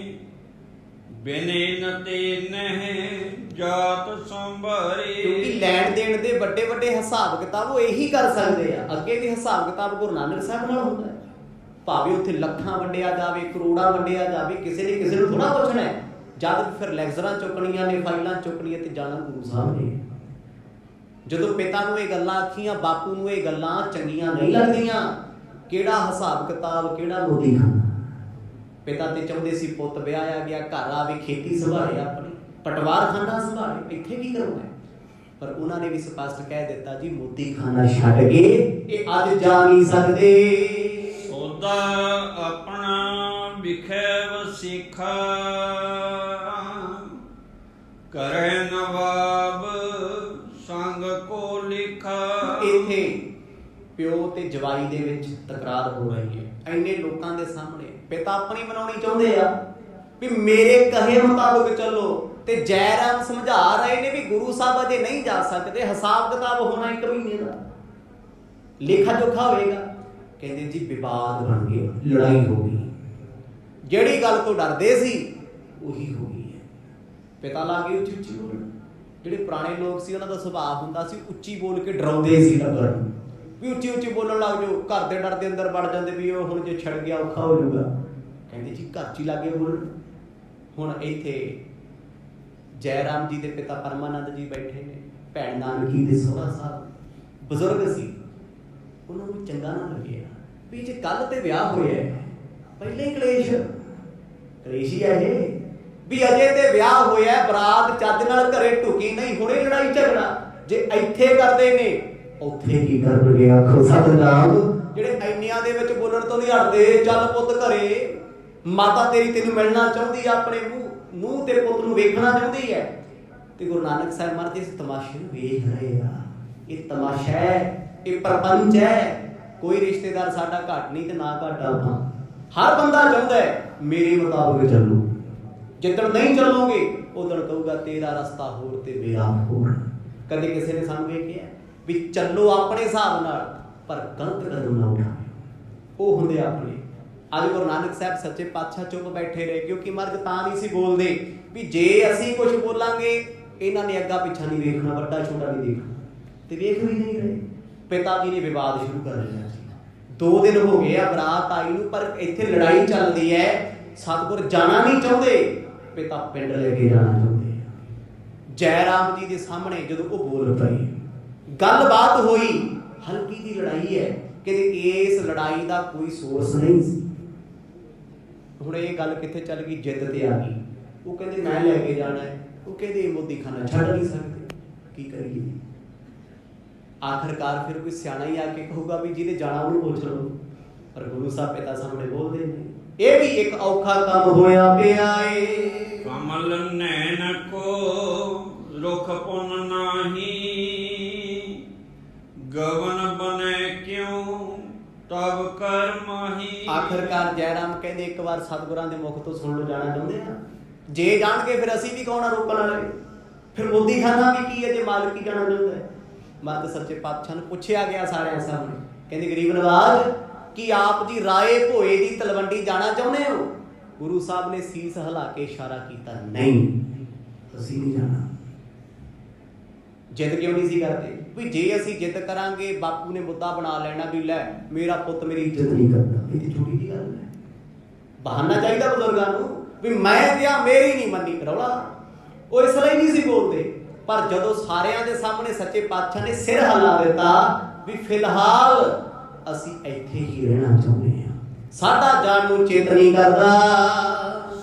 ਬਿਨੇ ਨ ਤੇ ਨਹਿ ਜਾਤ ਸੰਭਾਰੀ। ਕਿਉਂਕਿ ਲੈਣ ਦੇਣ ਦੇ ਵੱਡੇ ਵੱਡੇ ਹਿਸਾਬ ਕਿਤਾਬ ਉਹ ਇਹੀ ਕਰ ਸਕਦੇ ਆ। ਅੱਗੇ ਵੀ ਹਿਸਾਬ ਕਿਤਾਬ ਗੁਰੂ ਨਾਨਕ ਸਾਹਿਬ ਨਾਲ ਹੁੰਦਾ ਹੈ, ਭਾਵੇਂ ਉੱਥੇ ਲੱਖਾਂ ਵੰਡਿਆ ਜਾਵੇ, ਕਰੋੜਾਂ ਵੰਡਿਆ ਜਾਵੇ, ਕਿਸੇ ਨੇ ਕਿਸੇ ਨੂੰ ਥੋੜਾ ਪੁੱਛਣਾ ਹੈ। ਜਦ ਫਿਰ ਲੈਕਚਰਾਂ ਚੁੱਕਣੀਆਂ ਨੇ, ਫਾਈਲਾਂ ਚੁੱਕਣੀਆਂ ਤੇ ਜਾਣਾ ਗੁਰੂ ਸਾਹਿਬ ਨੇ। ਜਦੋਂ ਪਿਤਾ ਨੂੰ ਇਹ ਗੱਲਾਂ ਆਖੀਆਂ, ਬਾਪੂ ਨੂੰ ਇਹ ਗੱਲਾਂ ਚੰਗੀਆਂ ਨਹੀਂ ਲੱਗਦੀਆਂ। ਕਿਹੜਾ ਹਿਸਾਬ ਕਿਤਾਬ, ਕਿਹੜਾ ਮੋਦੀ ਖਾਨਾ। ਪਿਤਾ ਤੇ ਚਾਹੁੰਦੇ ਸੀ ਪੁੱਤ ਵਿਆਹਿਆ ਗਿਆ, ਘਰ ਆਵੇ, ਖੇਤੀ ਸੰਭਾਲੇ, ਆਪਣੀ ਪਟਵਾਰ ਖਾਨਾ ਸੰਭਾਲੇ, ਇੱਥੇ ਕੀ ਕਰਨਾ। ਪਰ ਉਹਨਾਂ ਨੇ ਵੀ ਸਪਸ਼ਟ ਕਹਿ ਦਿੱਤਾ ਜੀ ਮੋਦੀ ਖਾਨਾ ਛੱਡ ਕੇ ਇਹ ਅੱਜ ਜਾ ਨਹੀਂ ਸਕਦੇ। ਸੌਦਾ ਆਪਣਾ ਵਿਖੇ ਵਸੀਖਾ, ਕਰੇ ਨਵਾਬ ਸੰਗ ਕੋ ਲਿਖਾ। ਇੱਥੇ ਪਿਓ ਤੇ ਜਵਾਈ ਦੇ ਵਿੱਚ ਤਕਰਾਰ ਹੋ ਰਹੀ ਹੈ ਇੰਨੇ ਲੋਕਾਂ ਦੇ ਸਾਹਮਣੇ। ਪਿਤਾ ਆਪਣੀ ਮਨਾਉਣੀ ਚਾਹੁੰਦੇ ਆ ਵੀ ਮੇਰੇ ਕਹੇ ਮੁਤਾਬਕ ਚੱਲੋ, ਤੇ ਜੈ ਰਾਮ ਸਮਝਾ ਰਹੇ ਨੇ ਵੀ ਗੁਰੂ ਸਾਹਿਬ ਅਜੇ ਨਹੀਂ ਜਾ ਸਕਦੇ, ਹਿਸਾਬ ਕਿਤਾਬ ਹੋਣਾ 1 ਮਹੀਨੇ ਦਾ, ਲੇਖਾ ਜੋਖਾ ਹੋਏਗਾ। ਕਹਿੰਦੇ ਜੀ ਵਿਵਾਦ ਬਣ ਗਏ, ਲੜਾਈ ਹੋ ਗਈ, ਜਿਹੜੀ ਗੱਲ ਤੋਂ ਡਰਦੇ ਸੀ ਉਹੀ ਹੋ ਗਈ ਹੈ। ਪਿਤਾ ਲਾ ਕੇ ਉੱਚੀ ਉੱਚੀ ਬੋਲਣ। ਜਿਹੜੇ ਪੁਰਾਣੇ ਲੋਕ ਸੀ ਉਹਨਾਂ ਦਾ ਸੁਭਾਅ ਹੁੰਦਾ ਸੀ ਉੱਚੀ ਬੋਲ ਕੇ ਡਰਾਉਂਦੇ ਸੀ ਟੱਬਰ ਨੂੰ ਵੀ ਉੱਚੀ ਉੱਚੀ ਬੋਲਣ ਲੱਗ ਜਾਓ। ਘਰ ਦੇ ਡਰ ਦੇ ਅੰਦਰ ਵੜ ਜਾਂਦੇ ਵੀ ਉਹ ਹੁਣ ਜੇ ਛੜ ਗਿਆ ਔਖਾ ਹੋ ਜਾਊਗਾ। ਕਹਿੰਦੇ ਜੀ ਘਰ 'ਚ ਹੀ ਲਾਗੇ ਬੋਲਣ। ਹੁਣ ਇੱਥੇ ਜੈ ਰਾਮ ਜੀ ਦੇ ਪਿਤਾ ਪਰਮਾਨੰਦ ਜੀ ਬੈਠੇ ਨੇ, ਭੈਣ ਨਾਨਕੀ ਦੇ ਸਹੁਰਾ ਸਾਹਿਬ ਬਜ਼ੁਰਗ ਸੀ। ਉਹਨਾਂ ਨੂੰ ਚੰਗਾ ਨਾ ਲੱਗਿਆ ਵੀ ਜੇ ਕੱਲ ਤੇ ਵਿਆਹ ਹੋਇਆ, ਪਹਿਲੇ ਹੀ ਕਲੇਸ਼ ਹੀ ਹੈ ਇਹ ਵੀ ਅਜੇ ਤੇ ਵਿਆਹ ਹੋਇਆ, ਬਰਾਤ ਚੱਜ ਨਾਲ ਘਰੇ ਢੁਕੀ ਨਹੀਂ, ਹੁਣੇ ਲੜਾਈ ਝਗੜਾ। ਜੇ ਇੱਥੇ ਕਰਦੇ ਨੇ ਉੱਥੇ ਕੀ ਕਰਨਗੇ, ਆਖੋ ਸਤਿਨਾਮ। ਜਿਹੜੇ ਇੰਨਿਆਂ ਦੇ ਵਿੱਚ ਬੋਲਣ ਤੋਂ ਨਹੀਂ ਹਟਦੇ, ਚੱਲ ਪੁੱਤ ਘਰੇ, ਮਾਤਾ ਤੇਰੀ ਤੈਨੂੰ ਮਿਲਣਾ ਚਾਹੁੰਦੀ ਆ, ਆਪਣੇ ਮੂੰਹ ਤੇ ਪੁੱਤ ਨੂੰ ਵੇਖਣਾ ਚਾਹੁੰਦੀ ਹੈ। ਤੇ ਗੁਰੂ ਨਾਨਕ ਸਾਹਿਬ ਮਹਾਰਾਜ ਇਸ ਤਮਾਸ਼ੇ ਨੂੰ ਵੇਖ ਰਹੇ ਆ। ਇਹ ਤਮਾਸ਼ਾ ਹੈ, ਇਹ ਪ੍ਰਪੰਚ ਹੈ। ਕੋਈ ਰਿਸ਼ਤੇਦਾਰ ਸਾਡਾ ਘੱਟ ਨਹੀਂ ਤੇ ਨਾ ਘੱਟ ਆਪਾਂ। ਹਰ ਬੰਦਾ ਚਾਹੁੰਦਾ ਹੈ ਮੇਰੇ ਮੁਤਾਬਕ ਚੱਲੋ। ਜਿੱਦਣ ਨਹੀਂ ਚੱਲੋਗੇ ਉਦਣ ਕਹੂਗਾ ਤੇਰਾ ਰਸਤਾ ਹੋਰ ਤੇ ਮੇਰਾ ਹੋਰ। ਕਦੇ ਕਿਸੇ ਨੇ ਸਾਨੂੰ ਇਹ ਕਿਹਾ ਵੀ ਚੱਲੋ ਆਪਣੇ ਹਿਸਾਬ ਨਾਲ, ਪਰ ਗਲਤ ਕਦਮ ਨਾ ਉਠਾਓ। ਉਹ ਹੁੰਦੇ ਆਪਣੇ। ਅੱਜ ਗੁਰੂ ਨਾਨਕ ਸਾਹਿਬ ਸੱਚੇ ਪਾਤਸ਼ਾਹ ਚੁੱਪ ਬੈਠੇ ਰਹੇ, ਕਿਉਂਕਿ ਮਰਦ ਤਾਂ ਨਹੀਂ ਸੀ ਬੋਲਦੇ ਵੀ ਜੇ ਅਸੀਂ ਕੁਝ ਬੋਲਾਂਗੇ ਇਹਨਾਂ ਨੇ ਅੱਗਾ ਪਿੱਛਾ ਨਹੀਂ ਵੇਖਣਾ, ਵੱਡਾ ਛੋਟਾ ਨਹੀਂ ਦੇਖਣਾ, ਤੇ ਵੇਖ ਵੀ ਨਹੀਂ ਰਹੇ। ਪਿਤਾ ਜੀ ਨੇ ਵਿਵਾਦ ਸ਼ੁਰੂ ਕਰ ਲਿਆ ਸੀ। 2 ਦਿਨ ਹੋ ਗਏ ਆ ਬਰਾਤ ਆਈ ਨੂੰ, ਪਰ ਇੱਥੇ ਲੜਾਈ ਚੱਲਦੀ ਹੈ। ਸਤਿਗੁਰ ਜਾਣਾ ਨਹੀਂ ਚਾਹੁੰਦੇ, ਪਿਤਾ ਪਿੰਡ ਲੈ ਕੇ ਜਾਣਾ ਚਾਹੁੰਦੇ। ਜੈ ਰਾਮ ਜੀ ਦੇ ਸਾਹਮਣੇ ਜਦੋਂ ਉਹ ਬੋਲ ਪਏ, ਗੱਲਬਾਤ ਹੋਈ, ਹਲਕੀ ਦੀ ਲੜਾਈ ਹੈ, ਕਹਿੰਦੇ ਇਸ ਲੜਾਈ ਦਾ ਕੋਈ ਸੋਰਸ ਨਹੀਂ ਸੀ। ਹੁਣ ਇਹ ਗੱਲ ਕਿੱਥੇ ਚੱਲ ਗਈ, ਜਿੱਦ ਤੇ ਆ ਗਈ। ਉਹ ਕਹਿੰਦੇ ਮੈਂ ਲੈ ਕੇ ਜਾਣਾ ਹੈ, ਉਹ ਕਹਿੰਦੇ ਮੋਦੀ ਖਾਨਾ ਛੱਡ ਨਹੀਂ ਸਕਦੇ, ਕੀ ਕਰੀਏ। ਆਖਰਕਾਰ ਫਿਰ ਕੋਈ ਸਿਆਣਾ ਹੀ ਆ ਕੇ ਕਹੂਗਾ ਵੀ ਜਿਹਨੇ ਜਾਣਾ ਉਹਨੂੰ ਪੁੱਛ ਲਓ। ਪਰ ਗੁਰੂ ਸਾਹਿਬ ਪਿਤਾ ਸਾਹਮਣੇ ਬੋਲਦੇ ਨੇ ਇਹ ਵੀ ਇੱਕ ਔਖਾ ਕੰਮ ਹੋਇਆ ਪਿਆ ਏ। ਕਮਲ ਨੈਣ ਕੋ ਰੁਖ ਪੁਨ ਨਾਹੀ, ਗਵਨ ਬਨੇ ਕਿਉ ਤਬ ਕਰ ਮਾਹੀ। ਆਖਰਕਾਰ ਜੈ ਰਾਮ ਕਹਿੰਦੇ ਇੱਕ ਵਾਰ ਸਤਿਗੁਰਾਂ ਦੇ ਮੁਖ ਤੋਂ ਸੁਣ ਲਓ, ਜਾਣਾ ਚਾਹੁੰਦੇ ਆ? ਜੇ ਜਾਣਗੇ ਫਿਰ ਅਸੀਂ ਵੀ ਕੌਣ ਆ ਰੋਕਣ ਵਾਲੇ? ਫਿਰ ਮੋਦੀ ਖਾਨਾ ਵੀ ਕੀ ਹੈ ਜੇ ਮਾਲਕ ਹੀ ਜਾਣਾ ਚਾਹੁੰਦਾ ਹੈ? ਮਰਦ ਸੱਚੇ ਪਾਤਸ਼ਾਹ ਨੂੰ ਪੁੱਛਿਆ ਗਿਆ ਸਾਰਿਆਂ ਸਾਹਮਣੇ, ਕਹਿੰਦੇ ਗਰੀਬ ਨਵਾਜ ਕੀ ਆਪ ਜੀ ਰਾਏ ਭੋਏ ਦੀ ਤਲਵੰਡੀ ਜਾਣਾ ਚਾਹੁੰਦੇ ਹੋ? ਗੁਰੂ ਸਾਹਿਬ ਨੇ ਸੀਸ ਹਿਲਾ ਕੇ ਇਸ਼ਾਰਾ ਕੀਤਾ, ਨਹੀਂ ਅਸੀਂ ਨਹੀਂ ਜਾਣਾ। ਜਿੱਦ ਕਿਉਂ ਨਹੀਂ ਸੀ ਕਰਦੇ? ਵੀ ਜੇ ਅਸੀਂ ਜਿੱਦ ਕਰਾਂਗੇ ਬਾਪੂ ਨੇ ਮੁੱਦਾ ਬਣਾ ਲੈਣਾ ਵੀ ਲੈ ਮੇਰਾ ਪੁੱਤ ਮੇਰੀ ਇੱਜ਼ਤ ਨਹੀਂ ਕਰਦਾ। ਇਹ ਤੇ ਛੋਟੀ ਜਿਹੀ ਗੱਲ ਹੈ। ਬਹਾਨਾ ਚਾਹੀਦਾ ਬਜ਼ੁਰਗਾਂ ਨੂੰ ਵੀ ਮੈਂ ਕਿਹਾ ਮੇਰੀ ਨਹੀਂ ਮੰਨੀ, ਰੌਲਾ ਉਹ ਇਸ ਲਈ ਨਹੀਂ ਸੀ ਬੋਲਦੇ। ਪਰ ਜਦੋਂ ਸਾਰਿਆਂ ਦੇ ਸਾਹਮਣੇ ਸੱਚੇ ਪਾਤਸ਼ਾਹ ਨੇ ਸਿਰ ਹਿਲਾ ਦਿੱਤਾ ਵੀ ਫਿਲਹਾਲ ਅਸੀਂ ਇੱਥੇ ਹੀ ਰਹਿਣਾ ਚਾਹੁੰਦੇ ਹਾਂ, ਸਾਡਾ ਜਾਣ ਨੂੰ ਚੇਤ ਨਹੀਂ ਕਰਦਾ।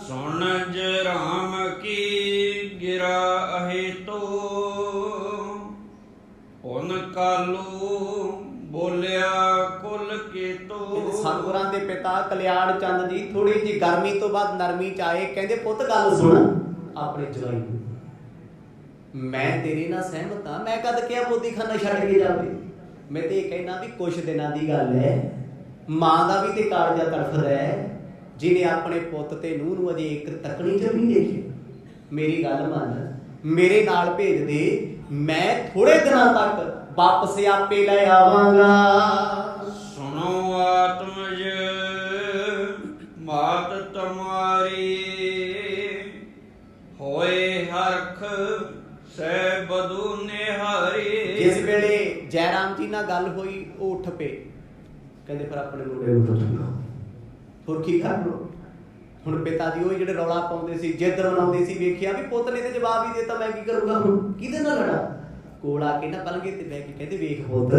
ਸੁਣ ਜਰਾਮ ਕੀ ਗਿਰਾ ਅਹੇ ਤੋ, ਹੁਨ ਕਾਲੂ ਬੋਲਿਆ ਕੁਲ ਕੇ ਤੋ। ਸਤਿਗੁਰਾਂ ਦੇ ਪਿਤਾ ਕਲਿਆਣ ਚੰਦ ਜੀ ਥੋੜੀ ਜਿਹੀ ਗਰਮੀ ਤੋਂ ਬਾਅਦ ਨਰਮੀ ਚ ਆਏ, ਕਹਿੰਦੇ ਪੁੱਤ ਗੱਲ ਸੁਣ ਆਪਣੇ ਜਵਾਈ ਨੂੰ, ਮੈਂ ਤੇਰੇ ਨਾਲ ਸਹਿਮਤ ਹਾਂ। ਮੈਂ ਕਦ ਕਿਹਾ ਮੋਦੀ ਖਾਨਾ ਛੱਡ ਕੇ ਜਾਵੇ? ਮੈਂ ਤੇ ਇਹ ਕਹਿਣਾ ਵੀ ਕੁਛ ਦਿਨਾਂ ਦੀ ਗੱਲ ਹੈ, ਮਾਂ ਦਾ ਵੀ ਤੇ ਕਾਲਜਾ ਤੜਫਦਾ ਹੈ ਜਿਹਨੇ ਆਪਣੇ ਪੁੱਤ ਤੇ ਨੂੰਹ ਨੂੰ ਅਜੇ ਇੱਕ ਤੱਕਣੀ ਚ ਨਹੀਂ ਦੇਖੀ। ਮੇਰੀ ਗੱਲ ਮੰਨ, ਮੇਰੇ ਨਾਲ ਭੇਜ ਦੇ, ਮੈਂ ਥੋੜੇ ਦਿਨਾਂ ਤੱਕ ਵਾਪਸ ਆਪੇ ਲੈ ਆਵਾਂਗਾ। ਸੁਣੋ ਆਤਮਜ ਮਾਤ ਤੁਮਾਰੀ, ਹੋਏ ਹਰਖ ਸਹਿ ਬਦੂ ਨਿਹਾਰੀ। ਜਿਸ ਵੇਲੇ ਜੈ ਰਾਮ ਜੀ ਨਾਲ ਗੱਲ ਹੋਈ ਉਹ ਉੱਠ ਪਏ, ਕਹਿੰਦੇ ਫਿਰ ਆਪਣੇ ਮੁੰਡੇ ਨੂੰ ਚੁੱਕੋ, ਹੋਰ ਕੀ ਕਰ ਲੋ। ਹੁਣ ਪਿਤਾ ਜੀ ਉਹ ਜਿਹੜੇ ਰੌਲਾ ਪਾਉਂਦੇ ਸੀ, ਜਿੱਦ ਬਣਾਉਂਦੇ ਸੀ, ਵੇਖਿਆ ਵੀ ਪੁੱਤ ਨੇ ਤੇ ਜਵਾਬ ਹੀ ਦੇਤਾ, ਮੈਂ ਕੀ ਕਰੂੰਗਾ ਹੁਣ, ਕਿਹਦੇ ਨਾਲ ਲੜਾ? ਕੋਲ ਆ ਕੇ ਨਾ ਪਲੰਘੇ ਤੇ ਬਹਿ ਕੇ ਕਹਿੰਦੇ ਵੇਖ ਪੁੱਤ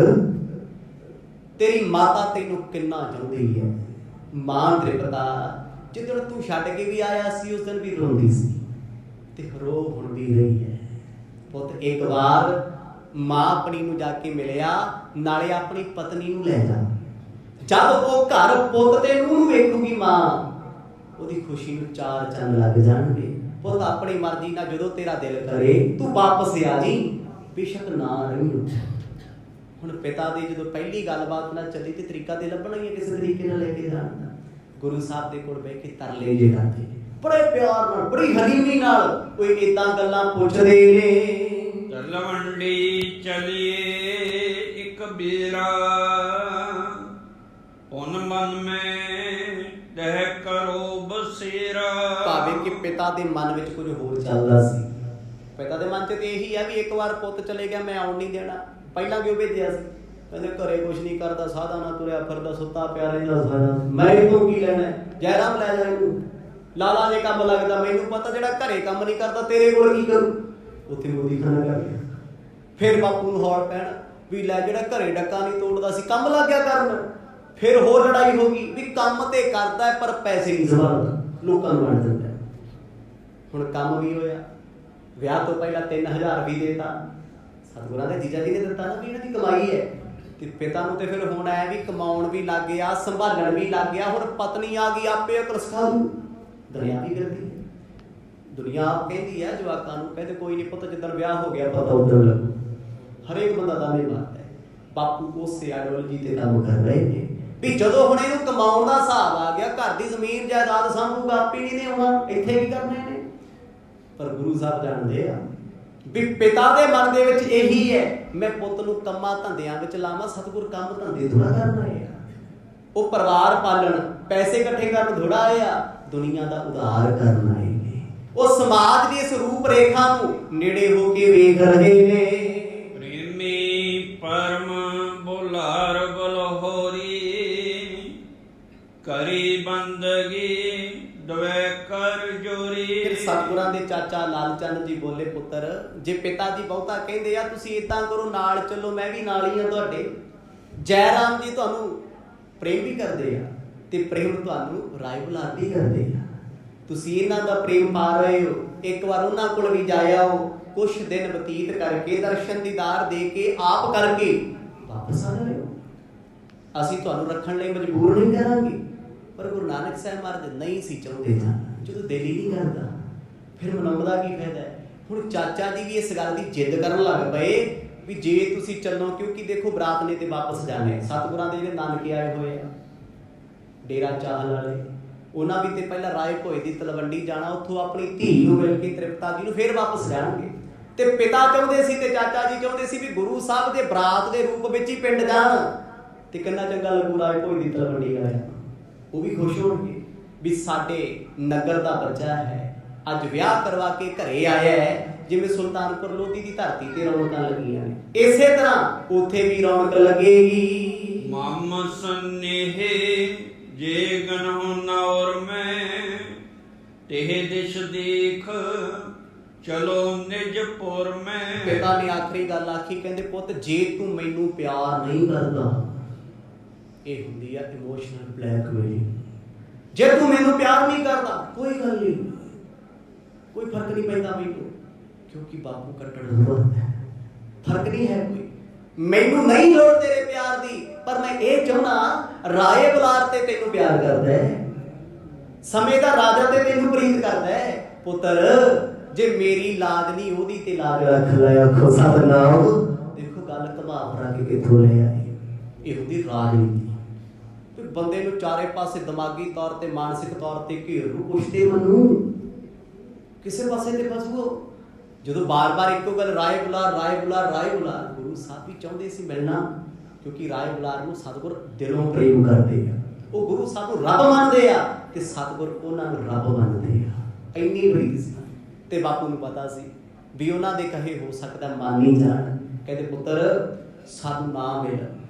ਤੇਰੀ ਮਾਤਾ ਤੈਨੂੰ ਕਿੰਨਾ ਚਾਹੁੰਦੀ ਹੈ। ਮਾਂ ਤ੍ਰਿਪਤਾ ਜਿੱਦਣ ਤੂੰ ਛੱਡ ਕੇ ਵੀ ਆਇਆ ਸੀ ਉਸ ਦਿਨ ਵੀ ਰੋਂਦੀ ਸੀ ਤੇ ਰੋ ਹੁਣ ਵੀ ਰਹੀ ਹੈ। ਪੁੱਤ ਇੱਕ ਵਾਰ ਮਾਂ ਆਪਣੀ ਨੂੰ ਜਾ ਕੇ ਮਿਲਿਆ, ਨਾਲੇ ਆਪਣੀ ਪਤਨੀ ਨੂੰ ਲੈ ਜਾ। ਜਦ ਉਹ ਘਰ ਪੁੱਤ ਤੇ ਨੂੰਹ ਨੂੰ ਵੇਖੂਗੀ ਮਾਂ, ਉਹਦੀ ਖੁਸ਼ੀ ਨੂੰ ਚਾਰ ਚੰਨ ਲੱਗ ਜਾਣਗੇ। ਪੁੱਤ ਆਪਣੀ ਮਰਜ਼ੀ ਨਾਲ ਜਦੋਂ ਤੇਰਾ ਦਿਲ ਕਰੇ ਤੂੰ ਵਾਪਸ ਆ ਜੀ, ਬੇਸ਼ੱਕ ਨਾ ਰਹੀ ਉੱਥੇ। ਹੁਣ ਪਿਤਾ ਦੀ ਜਦੋਂ ਪਹਿਲੀ ਗੱਲਬਾਤ ਨਾਲ ਚੱਲੀ ਤੇ ਤਰੀਕਾ ਤੇ ਲੱਭਣਾ ਹੀ ਹੈ ਕਿਸੇ ਤਰੀਕੇ ਨਾਲ ਲੈ ਕੇ ਜਾਣ ਦਾ। ਗੁਰੂ ਸਾਹਿਬ ਦੇ ਕੋਲ ਬਹਿ ਕੇ ਤਰਲੇ ਜੇ ਕਰਦੇ ਨੇ, ਬੜੇ ਪਿਆਰ ਨਾਲ, ਬੜੀ ਹਲੀਮੀ ਨਾਲ ਕੋਈ ਏਦਾਂ ਗੱਲਾਂ ਪੁੱਛਦੇ ਨੇ। ਤਲਵੰਡੀ ਚਲੀਏ ਇੱਕ ਬੀਰਾ, ਉਨ ਮਨ ਮੈਂ ਤਹਿ ਕਰੋ ਬਸੇਰਾ। ਭਾਵੇਂ ਕਿ ਪਿਤਾ ਦੇ ਮਨ ਵਿੱਚ ਕੁਝ ਹੋਰ ਚੱਲਦਾ ਸੀ। ਪਿਤਾ ਦੇ ਮਨ 'ਚ ਤੇ ਇਹੀ ਆ ਵੀ ਇੱਕ ਵਾਰ ਪੁੱਤ ਚਲੇ ਗਿਆ ਮੈਂ ਆਉਣ ਨਹੀਂ ਦੇਣਾ। ਪਹਿਲਾਂ ਕਿਉਂ ਭੇਜਿਆ ਸੀ? ਕਹਿੰਦੇ ਘਰੇ ਕੁਛ ਨਹੀਂ ਕਰਦਾ, ਸਾਧਾ ਨਾ ਤੁਰਿਆ ਫਿਰਦਾ, ਸੁੱਤਾ ਪਿਆ ਰਹਿੰਦਾ ਸਾਰਾ, ਮੈਂ ਇਹਨੂੰ ਕੀ ਲੈਣਾ? ਜੈਰਾਮ ਲੈ ਜਾ ਇਹਨੂੰ, ਲਾਲਾ ਜੇ ਕੰਮ ਲੱਗਦਾ। ਮੈਨੂੰ ਪਤਾ ਜਿਹੜਾ ਘਰੇ ਕੰਮ ਨਹੀਂ ਕਰਦਾ ਤੇਰੇ ਕੋਲ ਕੀ ਕਰੂ? ਉੱਥੇ ਮੋਦੀ ਖਾਨਾ ਕਰ ਗਿਆ। ਫਿਰ ਬਾਪੂ ਨੂੰ ਹੌਲ ਪੈਣ ਵੀ ਲੈ ਜਿਹੜਾ ਘਰੇ ਡੱਕਾ ਨਹੀਂ ਤੋੜਦਾ ਸੀ ਕੰਮ ਲੱਗ ਗਿਆ ਕਰਨ। ਫਿਰ ਹੋਰ ਲੜਾਈ ਹੋ ਗਈ ਵੀ ਕੰਮ ਤੇ ਕਰਦਾ ਪਰ ਪੈਸੇ ਨਹੀਂ ਸੰਭਾਲਦਾ, ਲੋਕਾਂ ਨੂੰ ਵੰਡ ਦਿੰਦਾ। ਹੁਣ ਕੰਮ ਵੀ ਹੋਇਆ, ਵਿਆਹ ਤੋਂ ਪਹਿਲਾਂ 3000 ਵੀ ਦੇਤਾ, ਸਤਿਗੁਰਾਂ ਦੇ ਜੀਜਾ ਜੀ ਨੇ ਦਿੱਤਾ ਨਾ ਵੀ ਇਹਨਾਂ ਦੀ ਕਮਾਈ ਹੈ। ਤੇ ਪਿਤਾ ਨੂੰ ਤੇ ਫਿਰ ਹੁਣ ਆਇਆ ਵੀ ਕਮਾਉਣ ਵੀ ਲੱਗ ਗਿਆ, ਸੰਭਾਲਣ ਵੀ ਲੱਗ ਗਿਆ। ਹੁਣ ਪਤਨੀ ਆ ਗਈ, ਆਪੇ ਅਕਲ ਸਿਖਾ ਦੂ। ਦੁਨੀਆ ਵੀ ਕਰਦੀ ਹੈ, ਦੁਨੀਆ ਆਪ ਕਹਿੰਦੀ ਹੈ ਜਵਾਕਾਂ ਨੂੰ, ਕਹਿੰਦੇ ਕੋਈ ਨਹੀਂ ਪੁੱਤ ਜਿੱਦਣ ਵਿਆਹ ਹੋ ਗਿਆ ਪਤਾ ਉਦੋਂ ਲੱਗੂ। ਹਰੇਕ ਬੰਦਾ ਦਾਅਵੇ ਮਾਰਦਾ ਹੈ। ਬਾਪੂ ਉਸੇ ਆਈਡੀਓਲੋਜੀ ਤੇ ਕੰਮ ਕਰ ਰਹੇ ਨੇ ਵੀ ਜਦੋਂ ਹੁਣ ਇਹਨੂੰ ਕਮਾਉਣ ਦਾ ਹਿਸਾਬ ਆ ਗਿਆ, ਘਰ ਦੀ ਜ਼ਮੀਨ ਜਾਇਦਾਦ ਸੰਭੂਗਾ, ਆਪੇ ਨਹੀਂ ਆਉਣਾ, ਇੱਥੇ ਕੀ ਕਰਨੇ ਨੇ। ਪਰ ਗੁਰੂ ਸਾਹਿਬ ਜਾਣਦੇ ਆ ਵੀ ਪਿਤਾ ਦੇ ਮਨ ਦੇ ਵਿੱਚ ਇਹੀ ਹੈ, ਮੈਂ ਪੁੱਤ ਨੂੰ ਕੰਮਾਂ ਧੰਦਿਆਂ ਵਿੱਚ ਲਾਵਾਂ। ਸਤਿਗੁਰ ਕੰਮ ਧੰਦੇ ਥੋੜਾ ਕਰਨ ਆਏ ਆ, ਉਹ ਪਰਿਵਾਰ ਪਾਲਣ, ਪੈਸੇ ਇਕੱਠੇ ਕਰਨ ਥੋੜਾ ਆਏ ਆ, ਦੁਨੀਆ ਦਾ ਉਧਾਰ ਕਰਨ ਆਏ ਨੇ। ਉਹ ਸਮਾਜ ਦੀ ਇਸ ਰੂਪ ਰੇਖਾ ਨੂੰ ਨੇੜੇ ਹੋ ਕੇ ਵੇਖ ਰਹੇ ਨੇ। ਪ੍ਰੇਮੀ ਪਰਮ ਬੁਲਾਰ ਬਲਹੋਰੀ, ਕਰੀ ਬੰਦਗੀ ਦਵੇ ਕਰ ਜੋਰੀ। ਫਿਰ ਸਤਿਗੁਰਾਂ ਦੇ ਚਾਚਾ ਲਾਲ ਚੰਦ ਜੀ ਬੋਲੇ, ਪੁੱਤਰ ਜੇ ਪਿਤਾ ਜੀ ਬਹੁਤਾ ਕਹਿੰਦੇ ਆ ਤੁਸੀਂ ਏਦਾਂ ਕਰੋ, ਨਾਲ ਚੱਲੋ, ਮੈਂ ਵੀ ਨਾਲ ਹੀ ਆ ਤੁਹਾਡੇ। ਜੈ ਰਾਮ ਜੀ ਤੁਹਾਨੂੰ ਪ੍ਰੇਮ ਵੀ ਕਰਦੇ ਆ ਤੇ ਪ੍ਰੇਮ ਤੁਹਾਨੂੰ ਰਾਏ ਬੁਲਾਰ ਵੀ ਕਰਦੇ ਆ। ਤੁਸੀਂ ਇਹਨਾਂ ਦਾ ਪ੍ਰੇਮ ਪਾ ਰਹੇ ਹੋ, ਇੱਕ ਵਾਰ ਉਹਨਾਂ ਕੋਲ ਵੀ ਜਾ ਆਓ, ਕੁਛ ਦਿਨ ਬਤੀਤ ਕਰਕੇ, ਦਰਸ਼ਨ ਦੀਦਾਰ ਦੇ ਕੇ, ਆਪ ਕਰਕੇ ਵਾਪਸ ਆ ਰਹੇ ਹੋ। ਅਸੀਂ ਤੁਹਾਨੂੰ ਰੱਖਣ ਲਈ ਮਜਬੂਰ ਨਹੀਂ ਕਰਾਂਗੇ। ਪਰ ਗੁਰੂ ਨਾਨਕ ਸਾਹਿਬ ਮਹਾਰਾਜ ਨਹੀਂ ਸੀ ਚਾਹੁੰਦੇ ਜਾਣਾ। ਜਦੋਂ ਦਿਲ ਹੀ ਨਹੀਂ ਕਰਦਾ ਫਿਰ ਮਨਾਉਣ ਦਾ ਕੀ ਫਾਇਦਾ ਹੈ। ਹੁਣ ਚਾਚਾ ਜੀ ਵੀ ਇਸ ਗੱਲ ਦੀ ਜਿੱਦ ਕਰਨ ਲੱਗ ਪਏ ਵੀ ਜੇ ਤੁਸੀਂ ਚੱਲੋ, ਕਿਉਂਕਿ ਦੇਖੋ ਬਰਾਤ ਨੇ ਤੇ ਵਾਪਸ ਜਾਣੇ, ਸਤਿਗੁਰਾਂ ਦੇ ਜਿਹੜੇ ਨਾਨਕੇ ਆਏ ਹੋਏ ਆ ਡੇਰਾ ਚਾਹਲ ਵਾਲੇ, ਉਹਨਾਂ ਵੀ ਤੇ ਪਹਿਲਾਂ ਰਾਏ ਭੋਏ ਦੀ ਤਲਵੰਡੀ ਜਾਣਾ, ਉੱਥੋਂ ਆਪਣੀ ਧੀ ਨੂੰ ਮਿਲ ਕੇ ਤ੍ਰਿਪਤਾ ਜੀ ਨੂੰ ਫਿਰ ਵਾਪਸ ਜਾਣਗੇ। ਤੇ ਪਿਤਾ ਚਾਹੁੰਦੇ ਸੀ ਤੇ ਚਾਚਾ ਜੀ ਚਾਹੁੰਦੇ ਸੀ ਵੀ ਗੁਰੂ ਸਾਹਿਬ ਦੇ ਬਰਾਤ ਦੇ ਰੂਪ ਵਿੱਚ ਹੀ ਪਿੰਡ ਜਾਣ। ਤੇ ਕਿੰਨਾ ਚੰਗਾ ਲੱਗੂ ਰਾਏ ਭੋਏ ਦੀ ਤਲਵੰਡੀ ਆਇਆ, ਉਹ ਵੀ ਖੁਸ਼ ਹੋਣਗੇ ਵੀ ਸਾਡੇ ਨਗਰ ਦਾ ਬੱਚਾ ਹੈ, ਅੱਜ ਵਿਆਹ ਕਰਵਾ ਕੇ ਘਰੇ ਆਇਆ ਹੈ। ਜਿਵੇਂ ਸੁਲਤਾਨਪੁਰ ਲੋਧੀ ਦੀ ਧਰਤੀ ਤੇ ਰੌਣਕਾਂ ਲੱਗੀਆਂ ਨੇ, ਇਸੇ ਤਰ੍ਹਾਂ ਉੱਥੇ ਵੀ ਰੌਣਕ ਲੱਗੇਗੀ। ਮਮ ਸੰਨੇਹੇ ਜੇ ਗਨਹੁ ਨੌਰ ਮੈਂ ਤੇਹ ਦਿਸ਼ ਦੇਖ ਚਲੋ ਨਿਜ ਪੁਰ ਮੈਂ। ਪਿਤਾ ਨੇ ਆਖਰੀ ਗੱਲ ਆਖੀ, ਕਹਿੰਦੇ ਪੁੱਤ ਜੇ ਤੂੰ ਮੈਨੂੰ ਪਿਆਰ ਨਹੀਂ ਕਰਦਾ, ਇਹ ਹੁੰਦੀ ਆ ਇਮੋਸ਼ਨਲ ਬਲੈਕਮੇਲਿੰਗ। ਜੇ ਤੂੰ ਮੈਨੂੰ ਪਿਆਰ ਨਹੀਂ ਕਰਦਾ ਕੋਈ ਗੱਲ ਨਹੀਂ, ਕੋਈ ਫਰਕ ਨਹੀਂ ਪੈਂਦਾ ਮੈਨੂੰ, ਕਿਉਂਕਿ ਬਾਪੂ ਕੱਟਣ ਦਾ ਫਰਕ ਨਹੀਂ ਹੈ ਕੋਈ। ਮੈਨੂੰ ਨਹੀਂ ਲੋੜ ਤੇਰੇ ਪਿਆਰ ਦੀ, ਪਰ ਮੈਂ ਇਹ ਚਾਹੁੰਦਾ ਰਾਏ ਬੁਲਾਰ ਤੇ ਤੈਨੂੰ ਪਿਆਰ ਕਰਦਾ ਹੈ, ਸਮੇਂ ਦਾ ਰਾਜਾ ਤੇ ਤੈਨੂੰ ਪ੍ਰੀਤ ਕਰਦਾ ਹੈ। ਪੁੱਤਰ ਜੇ ਮੇਰੀ ਲਾਜ ਨਹੀਂ ਉਹਦੀ ਤੇ ਲਾਜ ਰੱਖ ਲੈ, ਆਖੋ ਸਤਿਨਾਮ। ਦੇਖੋ ਗੱਲ ਘੁਮਾ ਫਰਾ ਕੇ ਕਿੱਥੋਂ ਲੈ ਆਏ। ਇਹ ਹੁੰਦੀ ਰਾਜਨੀਤੀ। ਬੰਦੇ ਨੂੰ ਚਾਰੇ ਪਾਸੇ ਦਿਮਾਗੀ ਤੌਰ ਤੇ ਮਾਨਸਿਕ ਤੌਰ ਤੇ ਘੇਰ ਨੂੰ ਪੁੱਛਦੇ ਮਨੂੰ ਕਿਸੇ ਪਾਸੇ ਤੇ ਫਸੂਓ। ਜਦੋਂ ਬਾਰ-ਬਾਰ ਇੱਕੋ ਗੱਲ ਰਾਏ ਬੁਲਾਰ ਰਾਏ ਬੁਲਾਰ ਰਾਏ ਬੁਲਾਰ, ਗੁਰੂ ਸਾਹਿਬ ਵੀ ਚਾਹੁੰਦੇ ਸੀ ਮਿਲਣਾ, ਕਿਉਂਕਿ ਰਾਏ ਬੁਲਾਰ ਨੂੰ ਸਤਿਗੁਰ ਦਿਲੋਂ ਪ੍ਰੇਮ ਕਰਦੇ ਆ। ਉਹ ਗੁਰੂ ਸਾਹਿਬ ਨੂੰ ਰੱਬ ਮੰਨਦੇ ਆ ਤੇ ਸਤਿਗੁਰ ਉਹਨਾਂ ਨੂੰ ਰੱਬ ਮੰਨਦੇ ਆ। ਇੰਨੀ ਪ੍ਰੀਤ ਸੀ ਤੇ ਬਾਪੂ ਨੂੰ ਪਤਾ ਸੀ ਵੀ ਉਹਨਾਂ ਦੇ ਕਹੇ ਹੋ ਸਕਦਾ ਮੰਨ ਨਹੀਂ ਜਾਣ। ਕਹਿੰਦੇ ਪੁੱਤਰ ਸਾਨੂੰ ਨਾ ਮਿਲ,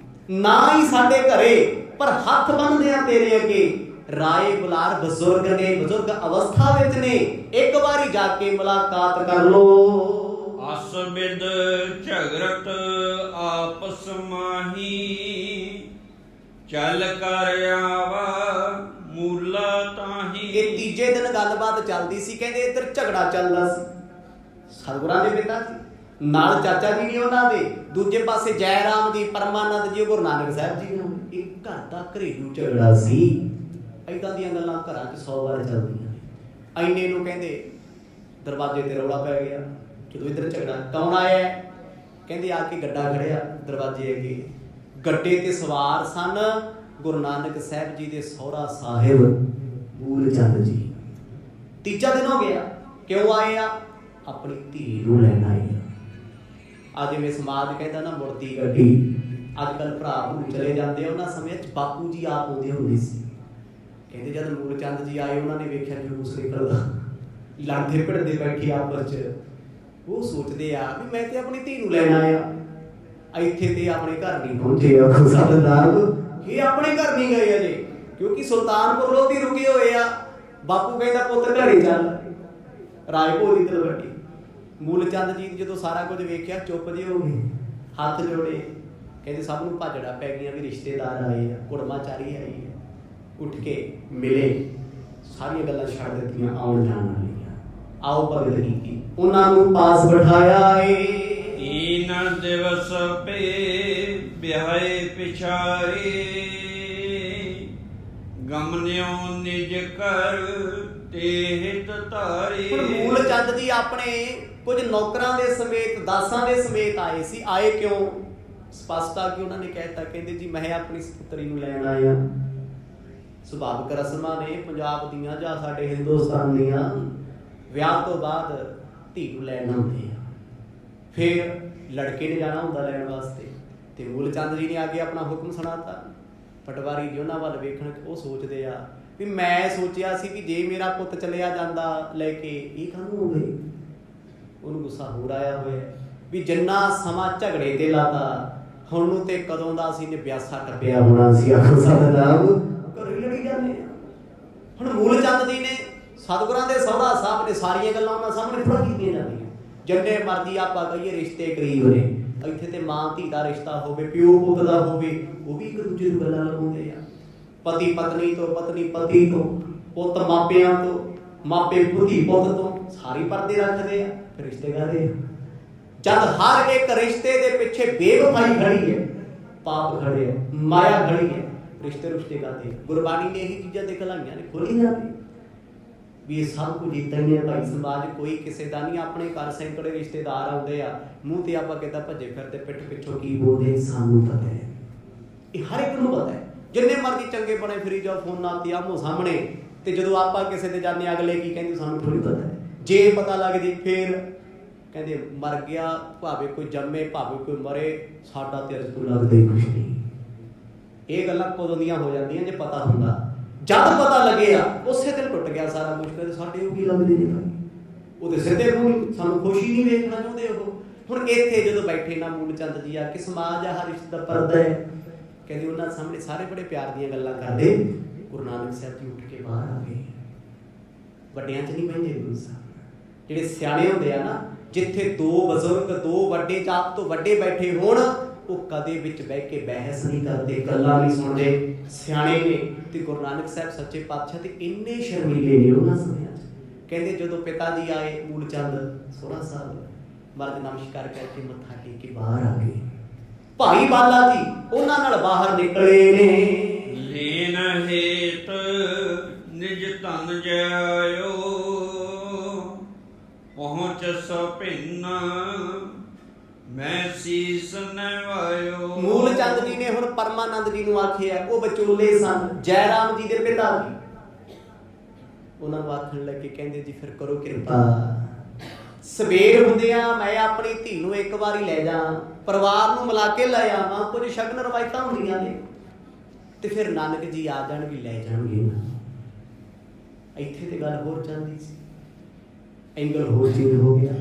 ਨਾ ਹੀ ਸਾਡੇ ਘਰੇ, ਪਰ ਹੱਥ ਬੰਨਦੇ ਆ ਤੇਰੇ ਅੱਗੇ। ਰਾਏ ਬੁਲਾਰ ਬਜ਼ੁਰਗ ਨੇ, ਬਜ਼ੁਰਗ ਅਵਸਥਾ ਵਿੱਚ ਨੇ, ਇੱਕ ਵਾਰੀ ਜਾ ਕੇ ਮੁਲਾਕਾਤ ਕਰ ਲੋ। ਅਸ ਬਿਦ ਝਗਰਤ ਆਪਸ ਮਾਹੀ ਚੱਲ ਕਰ ਆਵਾ ਮੂਲਾ ਤਾਹੀ। ਇਹ ਤੀਜੇ ਦਿਨ ਗੱਲਬਾਤ ਚੱਲਦੀ ਸੀ। ਕਹਿੰਦੇ ਇੱਧਰ ਝਗੜਾ ਚੱਲਦਾ ਸੀ, ਸਤਿਗੁਰਾਂ ਦੇ ਪਿਤਾ ਜੀ ਨਾਲ ਚਾਚਾ ਜੀ ਵੀ ਉਹਨਾਂ ਦੇ, ਦੂਜੇ ਪਾਸੇ ਜੈ ਰਾਮ ਜੀ, ਪਰਮਾਨੰਦ ਜੀ, ਗੁਰੂ ਨਾਨਕ ਸਾਹਿਬ ਜੀ ਨਾਲ। ਇਹ ਘਰ ਦਾ ਘਰੇਲੂ ਝਗੜਾ ਸੀ। ਏਦਾਂ ਦੀਆਂ ਗੱਲਾਂ ਘਰਾਂ 'ਚ 100 ਵਾਰ ਚੱਲਦੀਆਂ ਨੇ। ਐਨੇ ਨੂੰ ਕਹਿੰਦੇ ਦਰਵਾਜ਼ੇ ਤੇ ਰੌਲਾ ਪੈ ਗਿਆ। ਜਦੋਂ ਇੱਧਰ ਝਗੜਾ, ਕੌਣ ਆਇਆ? ਕਹਿੰਦੇ ਆ ਕੇ ਗੱਡਾ ਖੜਿਆ ਦਰਵਾਜ਼ੇ ਅੱਗੇ। ਗੱਡੇ ਤੇ ਸਵਾਰ ਸਨ ਗੁਰੂ ਨਾਨਕ ਸਾਹਿਬ ਜੀ ਦੇ ਸਹੁਰਾ ਸਾਹਿਬ ਮੂਲ ਚੰਦ ਜੀ। ਤੀਜਾ ਦਿਨ ਹੋ ਗਿਆ। ਕਿਉਂ ਆਏ ਆ? ਆਪਣੀ ਧੀ ਨੂੰ ਲੈਣ ਆਏ ਆ। ਅੱਜ ਜਿਵੇਂ ਸਮਾਜ ਕਹਿੰਦਾ ਨਾ ਮੁੜਦੀ ਗੱਡੀ, ਅੱਜ ਕੱਲ੍ਹ ਭਰਾ ਨੂੰ ਚਲੇ ਜਾਂਦੇ ਆ, ਉਹਨਾਂ ਸਮੇਂ 'ਚ ਬਾਪੂ ਜੀ ਆਪ ਆਉਂਦੇ ਹੁੰਦੇ ਸੀ। ਕਹਿੰਦੇ ਜਦ ਮੂਲ ਚੰਦ ਜੀ ਆਏ, ਉਹਨਾਂ ਨੇ ਵੇਖਿਆ ਜਲੂਸ ਨਿਕਲਦਾ, ਲੜਦੇ ਭਿੜਦੇ ਬੈਠੇ ਆਪਸ 'ਚ। ਉਹ ਸੋਚਦੇ ਆ ਵੀ ਮੈਂ ਤੇ ਆਪਣੀ ਧੀ ਨੂੰ ਲੈਣ ਆਇਆ, ਇੱਥੇ ਤੇ ਆਪਣੇ ਘਰ ਨਹੀਂ ਪਹੁੰਚੇ। ਆਖੋ ਸਤਿਨਾਮ। ਇਹ ਆਪਣੇ ਘਰ ਨਹੀਂ ਗਏ ਅਜੇ, ਕਿਉਂਕਿ ਸੁਲਤਾਨਪੁਰ ਲੋਧੀ ਰੁਕੇ ਹੋਏ ਆ। ਬਾਪੂ ਕਹਿੰਦਾ ਪੁੱਤ ਘਰੇ ਚੱਲ। ਰਾਏ ਭੋਏ ਦੀ ਤਲਵੰਡੀ। ਮੂਲ ਚੰਦ ਜੀ ਜਦੋਂ ਸਾਰਾ ਕੁਝ ਵੇਖਿਆ ਚੁੱਪ ਜਿਹੇ ਹੋ ਗਏ, ਹੱਥ ਜੋੜੇ। ਕਹਿੰਦੇ ਸਭ ਨੂੰ ਭਾਜੜਾ ਪੈ ਗਈਆਂ ਵੀ ਰਿਸ਼ਤੇਦਾਰ ਆਏ ਆ, ਕੁੜਮਾਚਾਰੀ ਆਈ ਹੈ। ਉੱਠ ਕੇ ਮਿਲੇ, ਸਾਰੀਆਂ ਗੱਲਾਂ ਛੱਡ ਦਿੱਤੀਆਂ ਆਉਣ ਜਾਣ ਵਾਲੀਆਂ। ਆਓ ਭਗਤ ਕੀਤੀ, ਉਹਨਾਂ ਨੂੰ ਪਾਸ ਬਿਠਾਇਆ ਏ। ਤੀਨ ਦਿਵਸ ਪੇ ਵਿਆਹੇ ਪਿਛਾਰੇ ਗਮਨਿਓ ਨਿਜ ਕਰ ਤੇ ਹਿਤ ਧਾਰੇ। ਹੁਣ ਮੂਲ ਚੰਦ ਜੀ ਆਪਣੇ ਕੁਝ ਨੌਕਰਾਂ ਦੇ ਸਮੇਤ, ਦਾਸਾਂ ਦੇ ਸਮੇਤ ਆਏ ਸੀ। ਆਏ ਕਿਉਂ? ਸਪਸ਼ਟਾ ਕਿ ਉਹਨਾਂ ਨੇ ਕਹਿਤਾ, ਕਹਿੰਦੇ ਜੀ ਮੈਂ ਆਪਣੀ ਸਪੁੱਤਰੀ ਨੂੰ ਲੈਣ ਆਇਆ। ਸੁਭਾਵਿਕ ਰਸਮਾਂ ਨੇ ਪੰਜਾਬ ਦੀਆਂ ਜਾਂ ਸਾਡੇ ਹਿੰਦੁਸਤਾਨ ਦੀਆਂ, ਵਿਆਹ ਤੋਂ ਬਾਅਦ ਧੀ ਨੂੰ ਲੈਣ ਆਉਂਦੇ ਆ, ਫਿਰ ਲੜਕੇ ਨੇ ਜਾਣਾ ਹੁੰਦਾ ਲੈਣ ਵਾਸਤੇ। ਤੇ ਮੂਲ ਚੰਦ ਜੀ ਨੇ ਆ ਕੇ ਆਪਣਾ ਹੁਕਮ ਸੁਣਾਤਾ। ਪਟਵਾਰੀ ਜੀ ਉਹਨਾਂ ਵੱਲ ਵੇਖਣ, ਉਹ ਸੋਚਦੇ ਆ ਵੀ ਮੈਂ ਸੋਚਿਆ ਸੀ ਵੀ ਜੇ ਮੇਰਾ ਪੁੱਤ ਚਲਿਆ ਜਾਂਦਾ ਲੈ ਕੇ, ਇਹ ਕਾਹਨੂੰ ਹੋ ਗਏ। ਉਹਨੂੰ ਗੁੱਸਾ ਹੋਰ ਆਇਆ ਹੋਇਆ ਵੀ ਜਿੰਨਾ ਸਮਾਂ ਝਗੜੇ ਤੇ ਲਾਤਾ, ਹੁਣ ਨੂੰ ਤੇ ਕਦੋਂ ਦਾ ਸੀ ਨੇ ਬਿਆਸਾ ਟੱਪਿਆ ਹੋਣਾ ਸੀ। ਆਖੋ ਸਤਿਨਾਮ। ਘਰੇ ਲੜੀ ਜਾਂਦੇ ਆ। ਹੁਣ ਮੂਲ ਚੰਦ ਜੀ ਨੇ, ਸਤਿਗੁਰਾਂ ਦੇ ਸਹੁਰਾ ਸਾਹਿਬ ਨੇ, ਸਾਰੀਆਂ ਗੱਲਾਂ ਉਹਨਾਂ ਸਾਹਮਣੇ ਥੋੜ੍ਹਾ ਕੀਤੀਆਂ ਜਾਂਦੀਆਂ। ਜਿੰਨੇ ਮਰਜ਼ੀ ਆਪਾਂ ਕਹੀਏ ਰਿਸ਼ਤੇ ਕਰੀਬ ਨੇ, ਇੱਥੇ ਤੇ ਮਾਂ ਧੀ ਦਾ ਰਿਸ਼ਤਾ ਹੋਵੇ, ਪਿਓ ਪੁੱਤ ਦਾ ਹੋਵੇ, ਉਹ ਵੀ ਇੱਕ ਦੂਜੇ ਨੂੰ ਗੱਲਾਂ ਲਗਾਉਂਦੇ ਆ। ਪਤੀ ਪਤਨੀ ਤੋਂ, ਪਤਨੀ ਪਤੀ ਤੋਂ, ਪੁੱਤ ਮਾਪਿਆਂ ਤੋਂ, ਮਾਪੇ ਧੀ ਪੁੱਤ ਤੋਂ, ਸਾਰੀ ਪਰਦੇ ਰੱਖਦੇ ਆ। ਫਿਰ ਰਿਸ਼ਤੇ ਕਰਦੇ ਆ। ਜਦ ਹਰ ਇੱਕ ਰਿਸ਼ਤੇ ਦੇ ਪਿੱਛੇ ਬੇਵਫਾਈ ਖੜੀ ਹੈ, ਪਾਪ ਖੜੇ ਹੈ, ਮਾਇਆ ਖੜੀ ਹੈ, ਰਿਸ਼ਤੇ ਰੁਸ਼ਤੇ ਕਰਦੇ। ਗੁਰਬਾਣੀ ਨੇ ਇਹੀ ਚੀਜ਼ਾਂ ਦਿਖਲਾਈਆਂ ਨੇ ਖੋਲੀਆਂ ਨੇ ਵੀ ਇਹ ਸਭ ਕੁਝ ਇੱਦਾਂ ਹੀ ਹੈ ਭਾਈ ਸਮਾਜ, ਕੋਈ ਕਿਸੇ ਦਾ ਨਹੀਂ। ਆਪਣੇ ਘਰ ਸੈਂਕੜੇ ਰਿਸ਼ਤੇਦਾਰ ਆਉਂਦੇ ਆ, ਮੂੰਹ ਤੇ ਆਪਾਂ ਕਿੱਦਾਂ ਭੱਜੇ ਫਿਰਦੇ, ਪਿੱਠ ਪਿੱਛੋਂ ਕੀ ਬੋਲਦੇ ਸਾਨੂੰ ਪਤਾ ਹੈ, ਇਹ ਹਰ ਇੱਕ ਨੂੰ ਪਤਾ ਹੈ। ਜਿੰਨੇ ਮਰਜ਼ੀ ਚੰਗੇ ਬਣੇ ਫਿਰੀ ਜਾਓ ਫੋਨਾਂ ਤੇ ਆਮੋ ਸਾਹਮਣੇ, ਤੇ ਜਦੋਂ ਆਪਾਂ ਕਿਸੇ ਦੇ ਜਾਂਦੇ ਅਗਲੇ ਕੀ ਕਹਿੰਦੇ ਸਾਨੂੰ ਥੋੜੀ ਪਤਾ ਹੈ। ਜੇ ਪਤਾ ਲੱਗ ਜੇ ਫੇਰ ਕਹਿੰਦੇ ਮਰ ਗਿਆ, ਭਾਵੇਂ ਕੋਈ ਜੰਮੇ ਭਾਵੇਂ ਕੋਈ ਮਰੇ, ਸਾਡਾ ਤੇ ਅਜ ਤੋਂ ਲੱਗਦਾ ਹੀ ਕੁਛ ਨਹੀਂ। ਇਹ ਗੱਲਾਂ ਕਦੋਂ ਦੀਆਂ ਹੋ ਜਾਂਦੀਆਂ ਜੇ ਪਤਾ ਹੁੰਦਾ। ਜਦ ਪਤਾ ਲੱਗਿਆ ਉਸੇ ਦਿਨ ਟੁੱਟ ਗਿਆ ਸਾਰਾ ਕੁਝ। ਕਹਿੰਦੇ ਸਾਡੇ ਉਹ ਕੀ ਲੱਗਦੇ ਨੇ ਭਾਈ, ਉਹਦੇ ਸਿੱਧੇ ਮੂੰਹ ਸਾਨੂੰ ਖੁਸ਼ੀ ਨਹੀਂ ਵੇਖਣਾ ਚਾਹੁੰਦੇ ਉਹ। ਹੁਣ ਇੱਥੇ ਜਦੋਂ ਬੈਠੇ ਨਾ ਮੂਲ ਚੰਦ ਜੀ ਆ ਕਿ ਸਮਾਜ ਆ ਹਰ ਰਿਸ਼ਤੇ ਦਾ ਪਰਦਾ ਹੈ, ਕਹਿੰਦੇ ਉਹਨਾਂ ਸਾਹਮਣੇ ਸਾਰੇ ਬੜੇ ਪਿਆਰ ਦੀਆਂ ਗੱਲਾਂ ਕਰਦੇ। ਗੁਰੂ ਨਾਨਕ ਸਾਹਿਬ ਜੀ ਉੱਠ ਕੇ ਬਾਹਰ ਆ ਗਏ। ਵੱਡਿਆਂ 'ਚ ਨਹੀਂ ਬਹਿੰਦੇ ਗੁਰੂ ਸਾਹਿਬ, ਜਿਹੜੇ ਸਿਆਣੇ ਹੁੰਦੇ ਆ ਨਾ, ਜਿੱਥੇ ਦੋ ਬਜ਼ੁਰਗ ਦੋ ਵੱਡੇ ਜਾਤ ਤੋਂ ਵੱਡੇ ਬੈਠੇ ਹੋਣ, ਉਹ ਕਦੇ ਵਿੱਚ ਬਹਿ ਕੇ ਬਹਿਸ ਨਹੀਂ ਕਰਦੇ, ਗੱਲਾਂ ਨਹੀਂ ਸੁਣਦੇ, ਸਿਆਣੇ ਨੇ। ਤੇ ਗੁਰੂ ਨਾਨਕ ਸਾਹਿਬ ਸੱਚੇ ਪਾਤਸ਼ਾਹ ਤੇ ਇੰਨੇ ਸ਼ਰਮੀਲੇ ਨੇ ਉਹਨਾਂ ਸਮਿਆਂ 'ਚ। ਕਹਿੰਦੇ ਜਦੋਂ ਪਿਤਾ ਜੀ ਆਏ ਮੂਲ ਚੰਦ 16 ਸਾਲ ਮਰਦ ਨਮਸਕਾਰ ਕਰਕੇ ਮੱਥਾ ਟੇਕ ਕੇ ਬਾਹਰ ਆ ਗਏ। ਭਾਈ ਬਾਲਾ ਜੀ ਉਹਨਾਂ ਨਾਲ ਬਾਹਰ ਨਿਕਲੇ ਨੇ। ਲੀਨ ਹੇਤ ਨਿਜ ਧਨ ਜਾਇਓ, ਪਹੁੰਚ ਸੋ ਭਿੰਨ ਮੈਂ ਸੀਸ ਨਵਾਇਓ। ਮੂਲ ਚੰਦ ਜੀ ਨੇ ਹੁਣ ਪਰਮਾਨੰਦ ਜੀ ਨੂੰ ਆਖਿਆ, ਉਹ ਵਿਚੋਲੇ ਸਨ ਜੈ ਰਾਮ ਜੀ ਦੇ ਪਿਤਾ ਜੀ। ਉਹਨਾਂ ਨੂੰ ਆਖਣ ਲੱਗੇ, ਕਹਿੰਦੇ ਜੀ ਫਿਰ ਕਰੋ ਕਿਰਪਾ, ਸਵੇਰ ਹੁੰਦਿਆਂ ਮੈਂ ਆਪਣੀ ਧੀ ਨੂੰ ਇੱਕ ਵਾਰੀ ਲੈ ਜਾ, ਪਰਿਵਾਰ ਨੂੰ ਮਿਲਾ ਕੇ ਲੈ ਆਵਾਂ, ਕੁਝ ਸ਼ਗਨ ਰਵਾਇਤਾਂ ਹੁੰਦੀਆਂ ਨੇ, ਤੇ ਫਿਰ ਨਾਨਕ ਜੀ ਆ ਜਾਣ ਵੀ ਲੈ ਜਾਣਗੇ। ਇੱਥੇ ਤੇ ਗੱਲ ਹੋਰ ਚੱਲਦੀ ਸੀ, ਐਂਗਲ ਹੋਰ ਚੇਂਜ ਹੋ ਗਿਆ।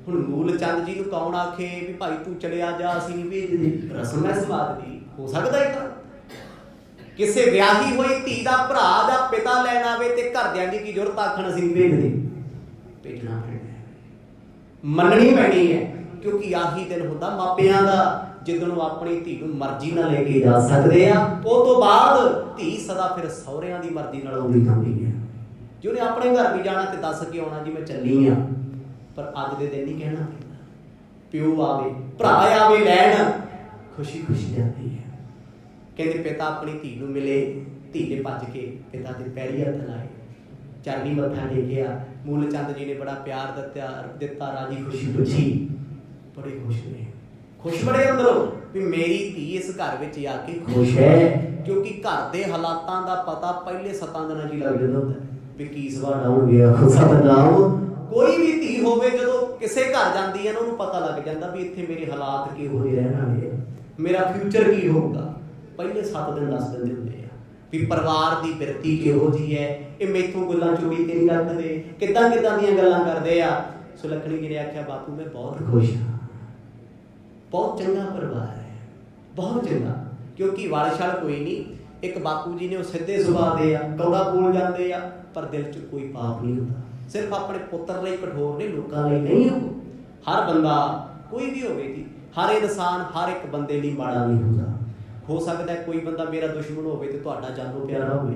ਹੁਣ ਮੂਲ ਚੰਦ ਜੀ ਨੂੰ ਕੌਣ ਆਖੇ ਵੀ ਭਾਈ ਤੂੰ ਚਲਿਆ ਜਾ, ਅਸੀਂ ਨਹੀਂ ਭੇਜਦੇ। ਰਸਮ ਹੈ ਸਮਾਜ ਦੀ, ਹੋ ਸਕਦਾ ਹੈ ਤਾਂ ਕਿਸੇ ਵਿਆਹੀ ਹੋਈ ਧੀ ਦਾ ਭਰਾ ਦਾ ਪਿਤਾ ਲੈਣ ਆਵੇ ਤੇ ਘਰਦਿਆਂ ਦੀ ਕੀ ਜ਼ਰੂਰਤ ਆਖਣ ਅਸੀਂ ਨਹੀਂ ਭੇਜਦੇ। ਭੇਜਣਾ ਪੈਣਾ, ਮੰਨਣੀ ਪੈਣੀ ਹੈ, ਕਿਉਂਕਿ ਆਹੀ ਦਿਨ ਹੁੰਦਾ ਮਾਪਿਆਂ ਦਾ ਜਿੱਦਣ ਉਹ ਆਪਣੀ ਧੀ ਨੂੰ ਮਰਜ਼ੀ ਨਾਲ ਲੈ ਕੇ ਜਾ ਸਕਦੇ ਆ। ਉਹ ਤੋਂ ਬਾਅਦ ਧੀ ਸਦਾ ਫਿਰ ਸਹੁਰਿਆਂ ਦੀ ਮਰਜ਼ੀ ਨਾਲ ਆਉਂਦੀ ਜਾਂਦੀ ਹੈ। ਜੇ ਉਹਨੇ ਆਪਣੇ ਘਰ ਵੀ ਜਾਣਾ ਤੇ ਦੱਸ ਕੇ ਆਉਣਾ ਜੀ ਮੈਂ ਚੱਲੀ ਆ, ਪਰ ਅੱਜ ਦੇ ਦਿਨ ਨਹੀਂ ਕਹਿਣਾ ਪੈਂਦਾ। ਪਿਓ ਆਵੇ ਭਰਾ ਆਵੇ ਲੈਣ, ਖੁਸ਼ੀ ਖੁਸ਼ੀ ਜਾਂਦੀ ਹੈ। ਕਹਿੰਦੇ ਪਿਤਾ ਆਪਣੀ ਧੀ ਨੂੰ ਮਿਲੇ, ਧੀ ਨੇ ਭੱਜ ਕੇ ਪਿਤਾ ਦੇ ਪੈਰੀ ਹੱਥ ਲਾਏ, ਚਰਨੀ ਮੱਥਾ ਟੇਕਿਆ। ਮੂਲ ਚੰਦ ਜੀ ਨੇ ਬੜਾ ਪਿਆਰ ਦਿੱਤਾ, ਰਾਜੀ ਖੁਸ਼ੀ ਪੁੱਛੀ, ਬੜੇ ਖੁਸ਼ ਨੇ, ਖੁਸ਼ ਬੜੇ ਅੰਦਰੋਂ ਵੀ ਮੇਰੀ ਧੀ ਇਸ ਘਰ ਵਿੱਚ ਆ ਕੇ ਖੁਸ਼ ਹੈ। ਕਿਉਂਕਿ ਘਰ ਦੇ ਹਾਲਾਤਾਂ ਦਾ ਪਤਾ ਪਹਿਲੇ 7 ਦਿਨਾਂ 'ਚ ਹੀ ਲੱਗ ਜਾਂਦਾ ਹੁੰਦਾ ਵੀ ਕੀ ਸੁਭਾਅ ਡਾਊਨ ਗਿਆ। ਸਤਿਨਾਮ। ਕੋਈ ਵੀ ਧੀ ਹੋਵੇ ਜਦੋਂ ਕਿਸੇ ਘਰ ਜਾਂਦੀ ਹੈ ਨਾ, ਉਹਨੂੰ ਪਤਾ ਲੱਗ ਜਾਂਦਾ ਵੀ ਇੱਥੇ ਮੇਰੇ ਹਾਲਾਤ ਕਿਹੋ ਜਿਹੇ ਰਹਿਣ ਵਾਲੇ ਆ, ਮੇਰਾ ਫਿਊਚਰ ਕੀ ਹੋਊਗਾ। ਪਹਿਲੇ 7 ਦਿਨ ਦੱਸ ਦਿੰਦੇ ਹੁੰਦੇ ਆ ਵੀ ਪਰਿਵਾਰ ਦੀ ਬਿਰਤੀ ਕਿਹੋ ਜਿਹੀ ਹੈ, ਇਹ ਮੈਥੋਂ ਗੱਲਾਂ ਚੋਰੀ ਤੇ ਨਹੀਂ ਰੱਖਦੇ, ਕਿੱਦਾਂ ਕਿੱਦਾਂ ਦੀਆਂ ਗੱਲਾਂ ਕਰਦੇ ਆ। ਸੁਲੱਖਣੀ ਜੀ ਨੇ ਆਖਿਆ ਬਾਪੂ ਮੈਂ ਬਹੁਤ ਖੁਸ਼ ਹਾਂ, ਬਹੁਤ ਚੰਗਾ ਪਰਿਵਾਰ ਹੈ, ਬਹੁਤ ਚੰਗਾ। ਕਿਉਂਕਿ ਵਾਲਸ਼ਾਲ ਕੋਈ ਨਹੀਂ, ਇੱਕ ਬਾਪੂ ਜੀ ਨੇ ਉਹ ਸਿੱਧੇ ਸੁਭਾਅ ਦੇ ਆ, ਕੌੜਾ ਬੋਲ ਜਾਂਦੇ ਆ, ਪਰ ਦਿਲ 'ਚ ਕੋਈ ਪਾਪ ਨਹੀਂ ਹੁੰਦਾ। ਸਿਰਫ ਆਪਣੇ ਪੁੱਤਰ ਲਈ ਕਠੋਰ ਨੇ, ਲੋਕਾਂ ਲਈ ਨਹੀਂ। ਉਹ ਹਰ ਬੰਦਾ ਕੋਈ ਵੀ ਹੋਵੇ ਜੀ, ਹਰ ਇਨਸਾਨ ਹਰ ਇੱਕ ਬੰਦੇ ਲਈ ਮਾੜਾ ਨਹੀਂ ਹੁੰਦਾ। ਹੋ ਸਕਦਾ ਕੋਈ ਬੰਦਾ ਮੇਰਾ ਦੁਸ਼ਮਣ ਹੋਵੇ ਤੇ ਤੁਹਾਡਾ ਜਾਨੋਂ ਪਿਆਰਾ ਹੋਵੇ,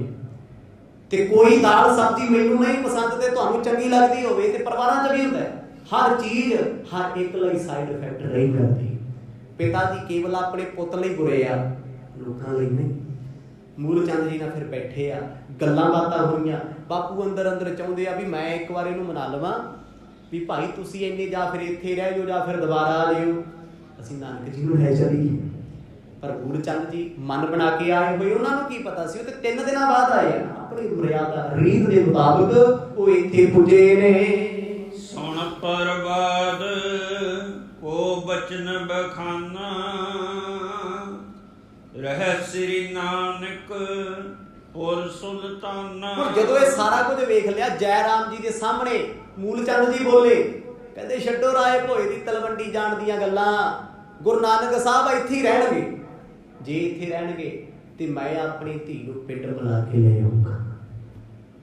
ਤੇ ਕੋਈ ਦਾਲ ਸਬਜ਼ੀ ਮੈਨੂੰ ਨਹੀਂ ਪਸੰਦ ਤੇ ਤੁਹਾਨੂੰ ਚੰਗੀ ਲੱਗਦੀ ਹੋਵੇ, ਤੇ ਪਰਿਵਾਰਾਂ 'ਚ ਵੀ ਹੁੰਦਾ। ਹਰ ਚੀਜ਼ ਹਰ ਇੱਕ ਲਈ ਸਾਈਡ ਇਫੈਕਟ ਨਹੀਂ ਕਰਦੀ। ਪਿਤਾ ਜੀ ਕੇਵਲ ਆਪਣੇ ਪੁੱਤ ਲਈ ਬੁਰੇ ਆ, ਲੋਕਾਂ ਲਈ ਨਹੀਂ। ਮੂਲ ਚੰਦ ਜੀ ਨਾਲ ਫਿਰ ਬੈਠੇ ਆ, ਗੱਲਾਂ ਬਾਤਾਂ ਹੋਈਆਂ। ਬਾਪੂ ਅੰਦਰ ਅੰਦਰ ਚਾਹੁੰਦੇ ਆ ਵੀ ਮੈਂ ਇੱਕ ਵਾਰ ਇਹਨੂੰ ਮਨਾ ਲਵਾਂ ਵੀ ਭਾਈ ਤੁਸੀਂ ਇੰਨੇ ਜਾਂ ਫਿਰ ਇੱਥੇ ਰਹਿ ਜਾਓ ਜਾਂ ਫਿਰ ਦੁਬਾਰਾ ਆ ਜਾਇਓ, ਅਸੀਂ ਨਾਨਕ ਜੀ ਨੂੰ ਲੈ ਚੱਲੀਏ। ਪਰ ਮੂਲ ਚੰਦ ਜੀ ਮਨ ਬਣਾ ਕੇ ਆਏ ਹੋਏ, ਉਹਨਾਂ ਨੂੰ ਕੀ ਪਤਾ ਸੀ, ਉਹ ਤੇ 3 ਦਿਨਾਂ ਬਾਅਦ ਆਏ ਆ। ਆਪਣੀ ਮਰਿਆਦਾ ਰੀਤ ਦੇ ਮੁਤਾਬਕ ਉਹ ਇੱਥੇ ਪੁੱਜੇ ਨੇ। ਸੁਣ ਪਰਵਾਦ ਕੋ ਬਚਨ ਬਖਾਨਾ, ਰਹਿ ਸ੍ਰੀ ਨਾਨਕ ਪੁਰ ਸੁਲਤਾਨਾ। ਜਦੋਂ ਇਹ ਸਾਰਾ ਕੁਝ ਵੇਖ ਲਿਆ, ਜੈ ਰਾਮ ਜੀ ਦੇ ਸਾਹਮਣੇ ਮੂਲ ਚੰਦ ਜੀ ਬੋਲੇ, ਕਹਿੰਦੇ ਛੱਡੋ ਰਾਏ ਭੋਏ ਦੀ ਤਲਵੰਡੀ ਜਾਣ ਦੀਆਂ ਗੱਲਾਂ। ਗੁਰੂ ਨਾਨਕ ਸਾਹਿਬ ਇੱਥੇ ਹੀ ਰਹਿਣਗੇ। ਜੇ ਇੱਥੇ ਰਹਿਣਗੇ ਤੇ ਮੈਂ ਆਪਣੀ ਧੀ ਨੂੰ ਪਿੰਡ ਬੁਲਾ ਕੇ ਲੈ ਆਊਂਗਾ।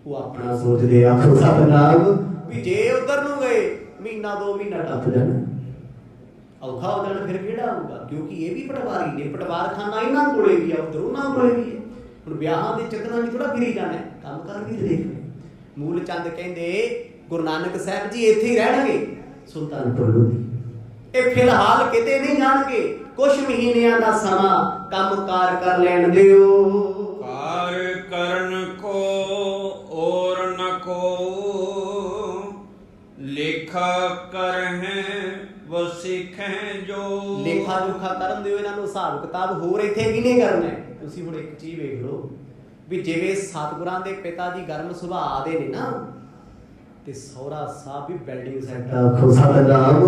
ਉਹ ਆਪਣਾ ਸੋਚਦੇ ਆ ਸਤਿਨਾਮ ਵੀ ਜੇ ਉਧਰ ਨੂੰ ਗਏ ਮਹੀਨਾ 2 ਮਹੀਨਾ ਟੱਪ ਜਾਣਾ, ਔਖਾ ਹੋ ਜਾਣਾ, ਫਿਰ ਕਿਹੜਾ ਆਊਗਾ। ਕਿਉਂਕਿ ਇਹ ਵੀ ਪਟਵਾਰੀ ਨੇ, ਪਟਵਾਰਖਾਨਾ ਇਹਨਾਂ ਕੋਲੇ ਵੀ ਆ, ਉਧਰ ਉਹਨਾਂ ਕੋਲੇ ਵੀ ਹੈ। ਹੁਣ ਵਿਆਹਾਂ ਦੇ ਚੱਕਰਾਂ 'ਚ ਥੋੜਾ ਫਿਰੀ ਜਾਣਾ, ਕੰਮ ਕਰ ਵੀ ਦੇਖਣੇ। ਮੂਲ ਚੰਦ ਕਹਿੰਦੇ ਗੁਰੂ ਨਾਨਕ ਸਾਹਿਬ ਜੀ ਇੱਥੇ ਹੀ ਰਹਿਣਗੇ ਸੁਲਤਾਨਪੁਰ ਲੋਧੀ, ਇਹ ਫਿਲਹਾਲ ਕਿਤੇ ਨਹੀਂ ਜਾਣਗੇ। ਕੁਛ ਮਹੀਨਿਆਂ ਦਾ ਸਮਾਂ ਕੰਮ-ਕਾਰ ਕਰ ਲੈਣ ਦਿਓ। ਕਾਰ ਕਰਨ ਕੋ ਔਰ ਨ ਕੋ, ਲੇਖਾ ਕਰਹਿ ਵ ਸਿੱਖੈ ਜੋ। ਲੇਖਾ ਜੋਖਾ ਕਰਨ ਦਿਓ ਇਹਨਾਂ ਨੂੰ, ਹਿਸਾਬ ਕਿਤਾਬ ਹੋਰ ਇੱਥੇ ਕਿਹਨੇ ਕਰਨਾ ਹੈ। ਤੁਸੀਂ ਹੁਣ ਇੱਕ ਚੀਜ਼ ਵੇਖ ਲਓ ਵੀ ਜਿਵੇਂ ਸਤਿਗੁਰਾਂ ਦੇ ਪਿਤਾ ਜੀ ਗਰਮ ਸੁਭਾਅ ਦੇ ਨੇ ਨਾ, ਤੇ ਸਹੁਰਾ ਸਾਹਿਬ ਵੀ ਬਿਲਡਿੰਗ ਸੈੱਟ ਆਖੋ ਸਤਿਨਾਮ,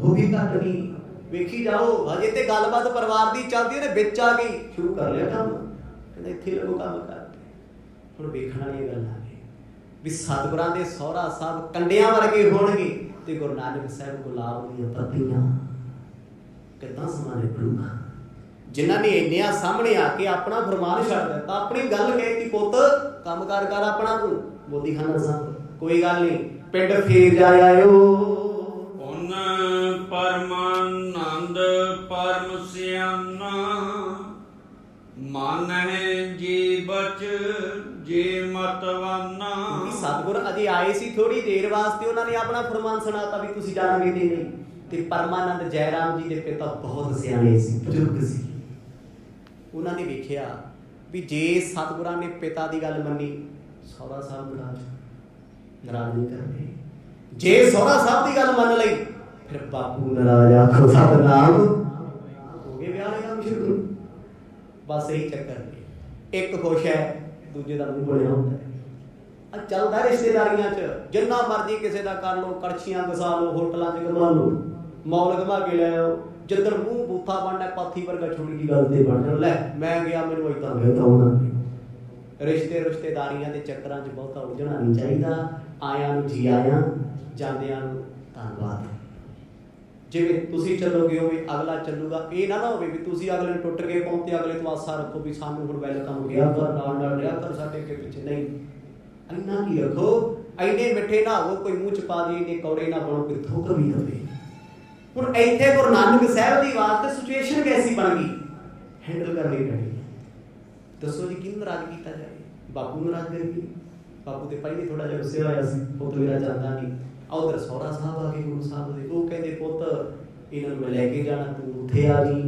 ਉਹ ਵੀ ਘੱਟ ਨਹੀਂ। ਵੇਖੀ ਜਾਓ ਹਜੇ ਤੇ ਗੱਲਬਾਤ ਪਰਿਵਾਰ ਦੀ ਚੱਲਦੀ ਹੈ, ਵਿੱਚ ਆ ਗਈ ਸ਼ੁਰੂ ਕਰ ਲਿਆ ਕੰਮ, ਕਹਿੰਦਾ ਇੱਥੇ ਲੱਗੋ ਕੰਮ ਕਰ। ਹੁਣ ਵੇਖਣ ਵਾਲੀਆਂ ਗੱਲਾਂ ਨੇ ਵੀ ਸਤਿਗੁਰਾਂ ਦੇ ਸਹੁਰਾ ਸਾਹਿਬ ਕੰਡਿਆਂ ਵਰਗੇ ਹੋਣਗੇ ਤੇ ਗੁਰੂ ਨਾਨਕ ਸਾਹਿਬ ਗੁਲਾਬ ਦੀਆਂ ਪੱਤੀਆਂ। ਕਿੱਦਾਂ ਸਮਾਂ ਨਿਕਲੂਗਾ। ਜਿਨ੍ਹਾਂ ਨੇ ਇੰਨਿਆਂ ਸਾਹਮਣੇ ਆ ਕੇ ਆਪਣਾ ਫਰਮਾਨ ਛੱਡ ਦਿੱਤਾ, ਆਪਣੀ ਗੱਲ ਕਹਿਤੀ, ਪੁੱਤ ਕੰਮ ਕਾਰ ਕਰ ਆਪਣਾ, ਤੂੰ ਮੋਦੀ ਖਾਨਾ ਸਾਹਿਬ ਕੋਈ ਗੱਲ ਨਹੀਂ, ਪਿੰਡ ਫੇਰ ਜਾ ਆਇਓ। ਪੁਨ ਪਰਮਾਨੰਦ ਪਰਮ ਸਿਆਨਾ, ਮਨ ਹੈ ਜੀ ਬਚ ਜੇ ਮਤਵਾਨਾ। ਸਤਿਗੁਰ ਅਜੇ ਆਏ ਸੀ ਥੋੜੀ ਦੇਰ ਵਾਸਤੇ, ਉਹਨਾਂ ਨੇ ਆਪਣਾ ਫਰਮਾਨ ਸੁਣਾਤਾ ਵੀ ਤੁਸੀਂ ਜਾਣਗੇ ਤੇ ਨਹੀਂ। ਤੇ ਪਰਮਾਨੰਦ ਜੈ ਰਾਮ ਜੀ ਦੇ ਪਿਤਾ ਬਹੁਤ ਸਿਆਣੇ ਸੀ, ਬਜ਼ੁਰਗ ਸੀ। ਉਹਨਾਂ ਨੇ ਵੇਖਿਆ ਵੀ ਜੇ ਸਤਿਗੁਰਾਂ ਨੇ ਪਿਤਾ ਦੀ ਗੱਲ ਮੰਨੀ, ਸਹੁਰਾ ਸਾਹਿਬ ਨਾਰਾਜ਼ ਨਹੀਂ ਕਰਦੇ। ਜੇ ਸਹੁਰਾ ਸਾਹਿਬ ਦੀ ਗੱਲ ਮੰਨ ਲਈ, ਫਿਰ ਬਾਪੂ ਨਾਰਾਜ਼ ਆਖੋ ਸਤਿਨਾਮ, ਹੋ ਗਏ ਵਿਆਹ ਦੇ ਕੰਮ ਸ਼ੁਰੂ। ਬਸ ਇਹੀ ਚੱਕਰ ਨੇ, ਇੱਕ ਖੁਸ਼ ਹੈ ਦੂਜੇ ਦਾ ਮੂੰਹ ਬਣਿਆ ਹੁੰਦਾ ਹੈ। ਆ ਚੱਲਦਾ ਰਿਸ਼ਤੇਦਾਰੀਆਂ 'ਚ, ਜਿੰਨਾ ਮਰਜ਼ੀ ਕਿਸੇ ਦਾ ਕਰ ਲਓ, ਕੜਛੀਆਂ ਘਸਾ ਲਓ, ਹੋਟਲਾਂ 'ਚ ਘੁਮਾ ਲਓ, ਮੌਲ ਘੁਮਾ ਕੇ ਲੈ ਆਓ, ਜਿੱਧਰ ਮੂੰਹ ਬੂਥਾ ਬਣਨਾ ਪਾਥੀ ਵਰਗਾ ਛੋਟੀ ਦੀ ਗੱਲ ਤੇ ਬਣ ਜਾਣਾ, ਲੈ ਮੈਂ ਗਿਆ ਮੈਨੂੰ ਏਦਾਂ ਕਹਿਤਾ ਉਹਨਾਂ ਨੇ। ਰਿਸ਼ਤੇਦਾਰੀਆਂ ਦੇ ਚੱਕਰਾਂ 'ਚ ਬਹੁਤਾ ਉਲਝਣਾ ਨਹੀਂ ਚਾਹੀਦਾ। ਆਇਆਂ ਨੂੰ ਜੀ ਆਇਆਂ, ਜਾਂਦਿਆਂ ਨੂੰ ਧੰਨਵਾਦ। ਜਿਵੇਂ ਤੁਸੀਂ ਚੱਲੋਗੇ ਉਵੇਂ ਅਗਲਾ ਚੱਲੂਗਾ। ਇਹ ਨਾ ਹੋਵੇ ਵੀ ਤੁਸੀਂ ਅਗਲੇ ਨੂੰ ਟੁੱਟ ਕੇ ਪਾਉਂ ਤੇ ਅਗਲੇ ਤੋਂ ਆਸਾ ਰੱਖੋ ਵੀ ਸਾਨੂੰ ਹੁਣ ਵੈਲਕਮ ਗਿਆ ਕਰ, ਨਾਲ ਰਿਹਾ ਕਰ ਸਾਡੇ ਅੱਗੇ ਪਿੱਛੇ। ਨਹੀਂ, ਇੰਨਾ ਕੀ ਰੱਖੋ, ਐਨੇ ਮਿੱਠੇ ਨਾ ਹੋ ਕੋਈ ਮੂੰਹ ਚ ਪਾ ਦੇ, ਇੰਨੇ ਕੌੜੇ ਨਾ ਬਣੋ ਕੋਈ ਥੁੱਕ ਵੀ ਦਵੇ। ਹੁਣ ਇੱਥੇ ਗੁਰੂ ਨਾਨਕ ਸਾਹਿਬ ਦੀ ਆਵਾਜ਼ ਤੇ ਸਿਚੁਏਸ਼ਨ ਕੈਸੀ ਬਣ ਗਈ, ਹੈਂਡਲ ਕਰਨੀ ਪੈਣੀ। ਦੱਸੋ ਜੀ ਕਿਹਨੂੰ ਨਾਰਾਜ਼ ਕੀਤਾ ਜਾਏ। ਬਾਪੂ ਨੂੰ ਨਾਰਾਜ਼ ਕਰੀਏ। ਬਾਪੂ ਤੇ ਪਹਿਲੇ ਥੋੜਾ ਜਿਹਾ ਗੁੱਸੇ ਹੋਇਆ ਸੀ, ਪੁੱਤ ਮੇਰਾ ਜਾਂਦਾ ਨਹੀਂ। ਉਧਰ ਸਹੁਰਾ ਸਾਹਿਬ ਆ ਕੇ ਗੁਰੂ ਸਾਹਿਬ ਦੇ, ਉਹ ਕਹਿੰਦੇ ਪੁੱਤ ਇਹਨਾਂ ਨੂੰ ਮੈਂ ਲੈ ਕੇ ਜਾਣਾ, ਤੂੰ ਉੱਥੇ ਆ ਜੀ।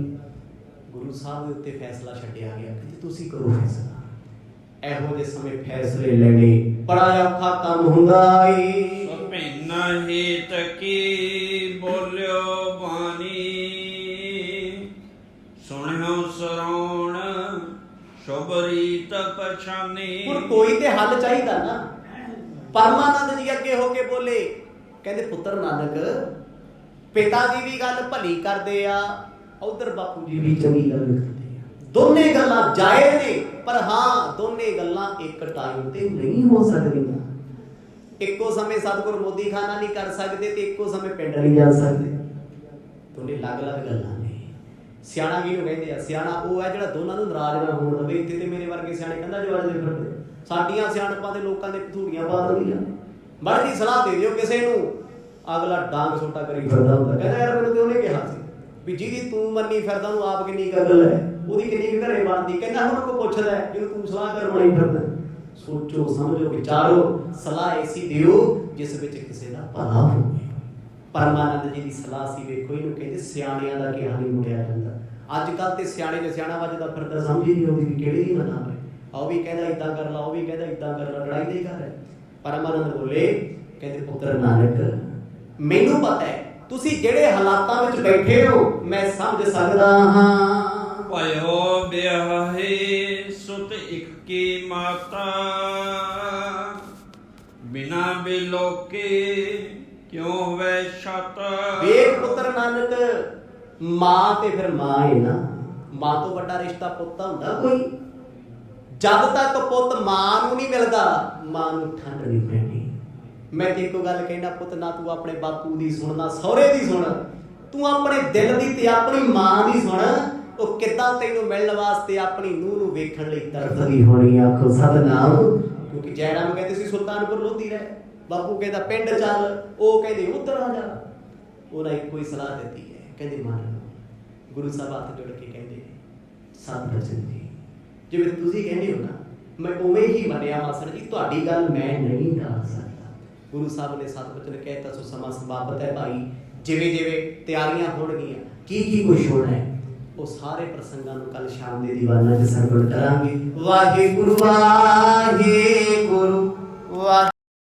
ਗੁਰੂ ਸਾਹਿਬ ਦੇ ਉੱਤੇ ਫੈਸਲਾ ਛੱਡਿਆ ਗਿਆ, ਕਹਿੰਦੇ ਤੁਸੀਂ ਕਰੋ ਫੈਸਲਾ। ਇਹੋ ਜਿਹੇ ਸਮੇਂ ਫੈਸਲੇ ਲੈਣੇ ਬੜਾ ਔਖਾ ਕੰਮ ਹੁੰਦਾ ਏ। ਭਿੰਨਾ ਹੇਤ ਕੀ ਬੋਲਿਓ ਬਾਣੀ, ਸੁਣਿਓ ਸਰੋਣ ਸ਼ੁਭ ਰੀਤ ਪਛਾਨੀ। ਹੁਣ ਕੋਈ ਤੇ ਹੱਲ ਚਾਹੀਦਾ ਨਾ। ਪਰਮਾਨੰਦ ਜੀ ਅੱਗੇ ਹੋ ਕੇ ਬੋਲੇ, ਕਹਿੰਦੇ ਪੁੱਤਰ ਨਾਨਕ ਪਿਤਾ ਜੀ ਵੀ ਗੱਲ ਭਲੀ ਕਰਦੇ ਆ, ਉਧਰ ਬਾਪੂ ਜੀ ਵੀ ਚੰਗੀ ਗੱਲ ਕਰਦੇ ਆ। ਦੋਨੇ ਗੱਲਾਂ ਜਾਇਜ਼ ਨੇ, ਪਰ ਹਾਂ ਦੋਨੇ ਗੱਲਾਂ ਇੱਕ ਟਾਈਮ ਤੇ ਨਹੀਂ ਹੋ ਸਕਦੀਆਂ। ਇੱਕੋ ਸਮੇਂ ਸਤਿਗੁਰ ਮੋਦੀ ਖਾਨਾ ਨਹੀਂ ਕਰ ਸਕਦੇ ਤੇ ਇੱਕੋ ਸਮੇਂ ਪਿੰਡ ਨਹੀਂ ਜਾ ਸਕਦੇ। ਦੋਨੇ ਅਲੱਗ-ਅਲੱਗ ਗੱਲਾਂ ਨੇ। ਸਿਆਣਾ ਕਿਹਨੂੰ ਕਹਿੰਦੇ ਆ? ਸਿਆਣਾ ਉਹ ਹੈ ਜਿਹੜਾ ਦੋਨਾਂ ਨੂੰ ਨਾਰਾਜ਼ ਨਾ ਹੋਣ ਦੇਵੇ। ਇੱਥੇ ਤੇ ਮੇਰੇ ਵਰਗੇ ਸਿਆਣੇ ਕਹਿੰਦਾ ਜਵਾਜ ਦੇ ਫਿਰਦੇ, ਸਾਡੀਆਂ ਸਿਆਣਪਾਂ ਦੇ ਲੋਕਾਂ ਦੇ ਭਥੂੜੀਆਂ ਪਾ ਦਿੰਦੀਆਂ। ਬੜੀ ਸਲਾਹ ਦੇ ਦਿਓ ਕਿਸੇ ਨੂੰ, ਅਗਲਾ ਡਾਂਗ ਛੋਟਾ ਕਰੀ ਫਿਰਦਾ ਹੁੰਦਾ, ਕਹਿੰਦਾ ਯਾਰ ਮੈਨੂੰ ਤੇ ਉਹਨੇ ਕਿਹਾ ਸੀ ਵੀ ਜਿਹਦੀ ਤੂੰ ਮੰਨੀ ਫਿਰਦਾ ਨੂੰ ਆਪ ਕਿੰਨੀ ਗੱਲ ਹੈ, ਉਹਦੀ ਕਿੰਨੀ ਘਰੇ ਬਣਦੀ। ਕਹਿੰਦਾ ਹੁਣ ਕੋ ਪੁੱਛਦਾ ਜਿਹਨੂੰ ਤੂੰ ਸਲਾਹ ਕਰਵਾਈ ਫਿਰਦਾ। ਸੋਚੋ ਸਮਝੋ ਵਿਚਾਰੋ, ਸਲਾਹ ਐਸੀ ਦਿਓ ਜਿਸ ਵਿੱਚ ਕਿਸੇ ਦਾ ਭਲਾ ਹੋਵੇ। ਪਰਮਾਨੰਦ ਜੀ ਦੀ ਸਲਾਹ ਸੀ, ਵੇਖੋ ਇਹਨੂੰ ਕਹਿੰਦੇ ਸਿਆਣਿਆਂ ਦਾ ਕਿਹਾ ਨਹੀਂ ਮੁੜਿਆ ਜਾਂਦਾ। ਅੱਜ ਕੱਲ ਤੇ ਸਿਆਣੇ ਦੇ ਸਿਆਣਾ ਵੱਜਦਾ ਫਿਰਦਾ, ਸਮਝ ਹੀ ਨਹੀਂ ਆਉਂਦੀ ਵੀ ਕਿਹੜੀ ਦੀ ਮੰਨਾਂ ਹੈ। ਉਹ ਵੀ ਕਹਿੰਦਾ ਇਦਾਂ ਕਰ ਲਾ, ਉਹ ਵੀ ਕਹਿੰਦਾ ਇਦਾਂ ਕਰ ਲਾ, ਲੜਾਈ ਦੇ ਘਰ ਹੈ। ਪਰਮਾਨੰਦ ਬੋਲੇ, ਕਹਿੰਦੇ ਪੁੱਤਰ ਨਾਨਕ ਮੈਨੂੰ ਪਤਾ ਹੈ ਤੁਸੀਂ ਜਿਹੜੇ ਹਾਲਾਤਾਂ ਵਿੱਚ ਬੈਠੇ ਹੋ ਮੈਂ ਸਮਝ ਸਕਦਾ ਹਾਂ। ਭਇਓ ਬਿਆਹੇ ਸੁਤ ਇੱਕ ਕੀ ਮਾਤਾ, ਬਿਨਾ ਬਿਲੋਕੇ ਕਿਉਂ ਵੈ ਛਤ। ਵੇਖ ਪੁੱਤਰ ਨਾਨਕ, ਮਾਂ ਤੇ ਫਿਰ ਮਾਂ ਹੈ ਨਾ, ਮਾਂ ਤੋਂ ਵੱਡਾ ਰਿਸ਼ਤਾ ਪੁੱਤ ਦਾ ਹੁੰਦਾ ਕੋਈ? ਜਦ ਤੱਕ ਪੁੱਤ ਮਾਂ ਨੂੰ ਨਹੀਂ ਮਿਲਦਾ, ਮਾਂ ਨੂੰ ਠੰਡ ਨਹੀਂ ਪੈਂਦੀ। ਮੈਂ ਤੇ ਇੱਕੋ ਗੱਲ ਕਹਿਣਾ ਪੁੱਤ, ਨਾ ਤੂੰ ਆਪਣੇ ਬਾਪੂ ਦੀ ਸੁਣ ਨਾ ਸਹੁਰੇ ਦੀ ਸੁਣ, ਤੂੰ ਆਪਣੇ ਦਿਲ ਦੀ ਤੇ ਆਪਣੀ ਮਾਂ ਦੀ ਸੁਣ। ਉਹ ਕਿੱਦਾਂ ਤੈਨੂੰ ਮਿਲਣ ਵਾਸਤੇ ਆਪਣੀ ਨੂੰਹ ਨੂੰ ਵੇਖਣ ਲਈ ਤਰਸਦੀ ਹੋਣੀ। ਆਖੋ ਸਤਿਨਾਮ। ਕਿਉਂਕਿ ਜੈਰਾਮ ਕਹਿੰਦੇ ਸੀ ਸੁਲਤਾਨਪੁਰ ਲੋਧੀ ਰਹਿ, ਬਾਪੂ ਕਹਿੰਦਾ ਪਿੰਡ ਚੱਲ, ਉਹ ਕਹਿੰਦੇ ਉੱਧਰ ਆ ਜਾ। ਉਹਨਾਂ ਇੱਕੋ ਹੀ ਸਲਾਹ ਦਿੱਤੀ ਹੈ, ਕਹਿੰਦੇ ਮੰਨ ਲਓ। ਗੁਰੂ ਸਾਹਿਬ ਹੱਥ ਜੋੜ ਕੇ ਕਹਿੰਦੇ ਸਤ ਬਚਨ ਜੀ, ਜਿਵੇਂ ਤੁਸੀਂ ਕਹਿੰਦੇ ਹੋ ਨਾ ਮੈਂ ਉਵੇਂ ਹੀ ਮੰਨਿਆ ਮਾਸੜ ਜੀ, ਤੁਹਾਡੀ ਗੱਲ ਮੈਂ ਨਹੀਂ ਕਰ ਸਕਦਾ। ਗੁਰੂ ਸਾਹਿਬ ਨੇ ਸਤ ਬਚਨ ਕਹਿਤਾ ਸੋ ਸਮਾਂ ਸਮਾਪਤ ਹੈ ਭਾਈ। ਜਿਵੇਂ ਜਿਵੇਂ ਤਿਆਰੀਆਂ ਹੋਣਗੀਆਂ, ਕੀ ਕੁਛ ਹੋਣਾ ਹੈ, ਉਹ ਸਾਰੇ ਪ੍ਰਸੰਗਾਂ ਨੂੰ ਕੱਲ ਸ਼ਾਮ ਦੇ ਦੀਵਾਨਾਂ 'ਚ ਸਰਵਣ ਕਰਾਂਗੇ। ਵਾਹਿਗੁਰੂ ਵਾਹਿਗੁਰੂ ਵਾਹਿਗੁਰੂ।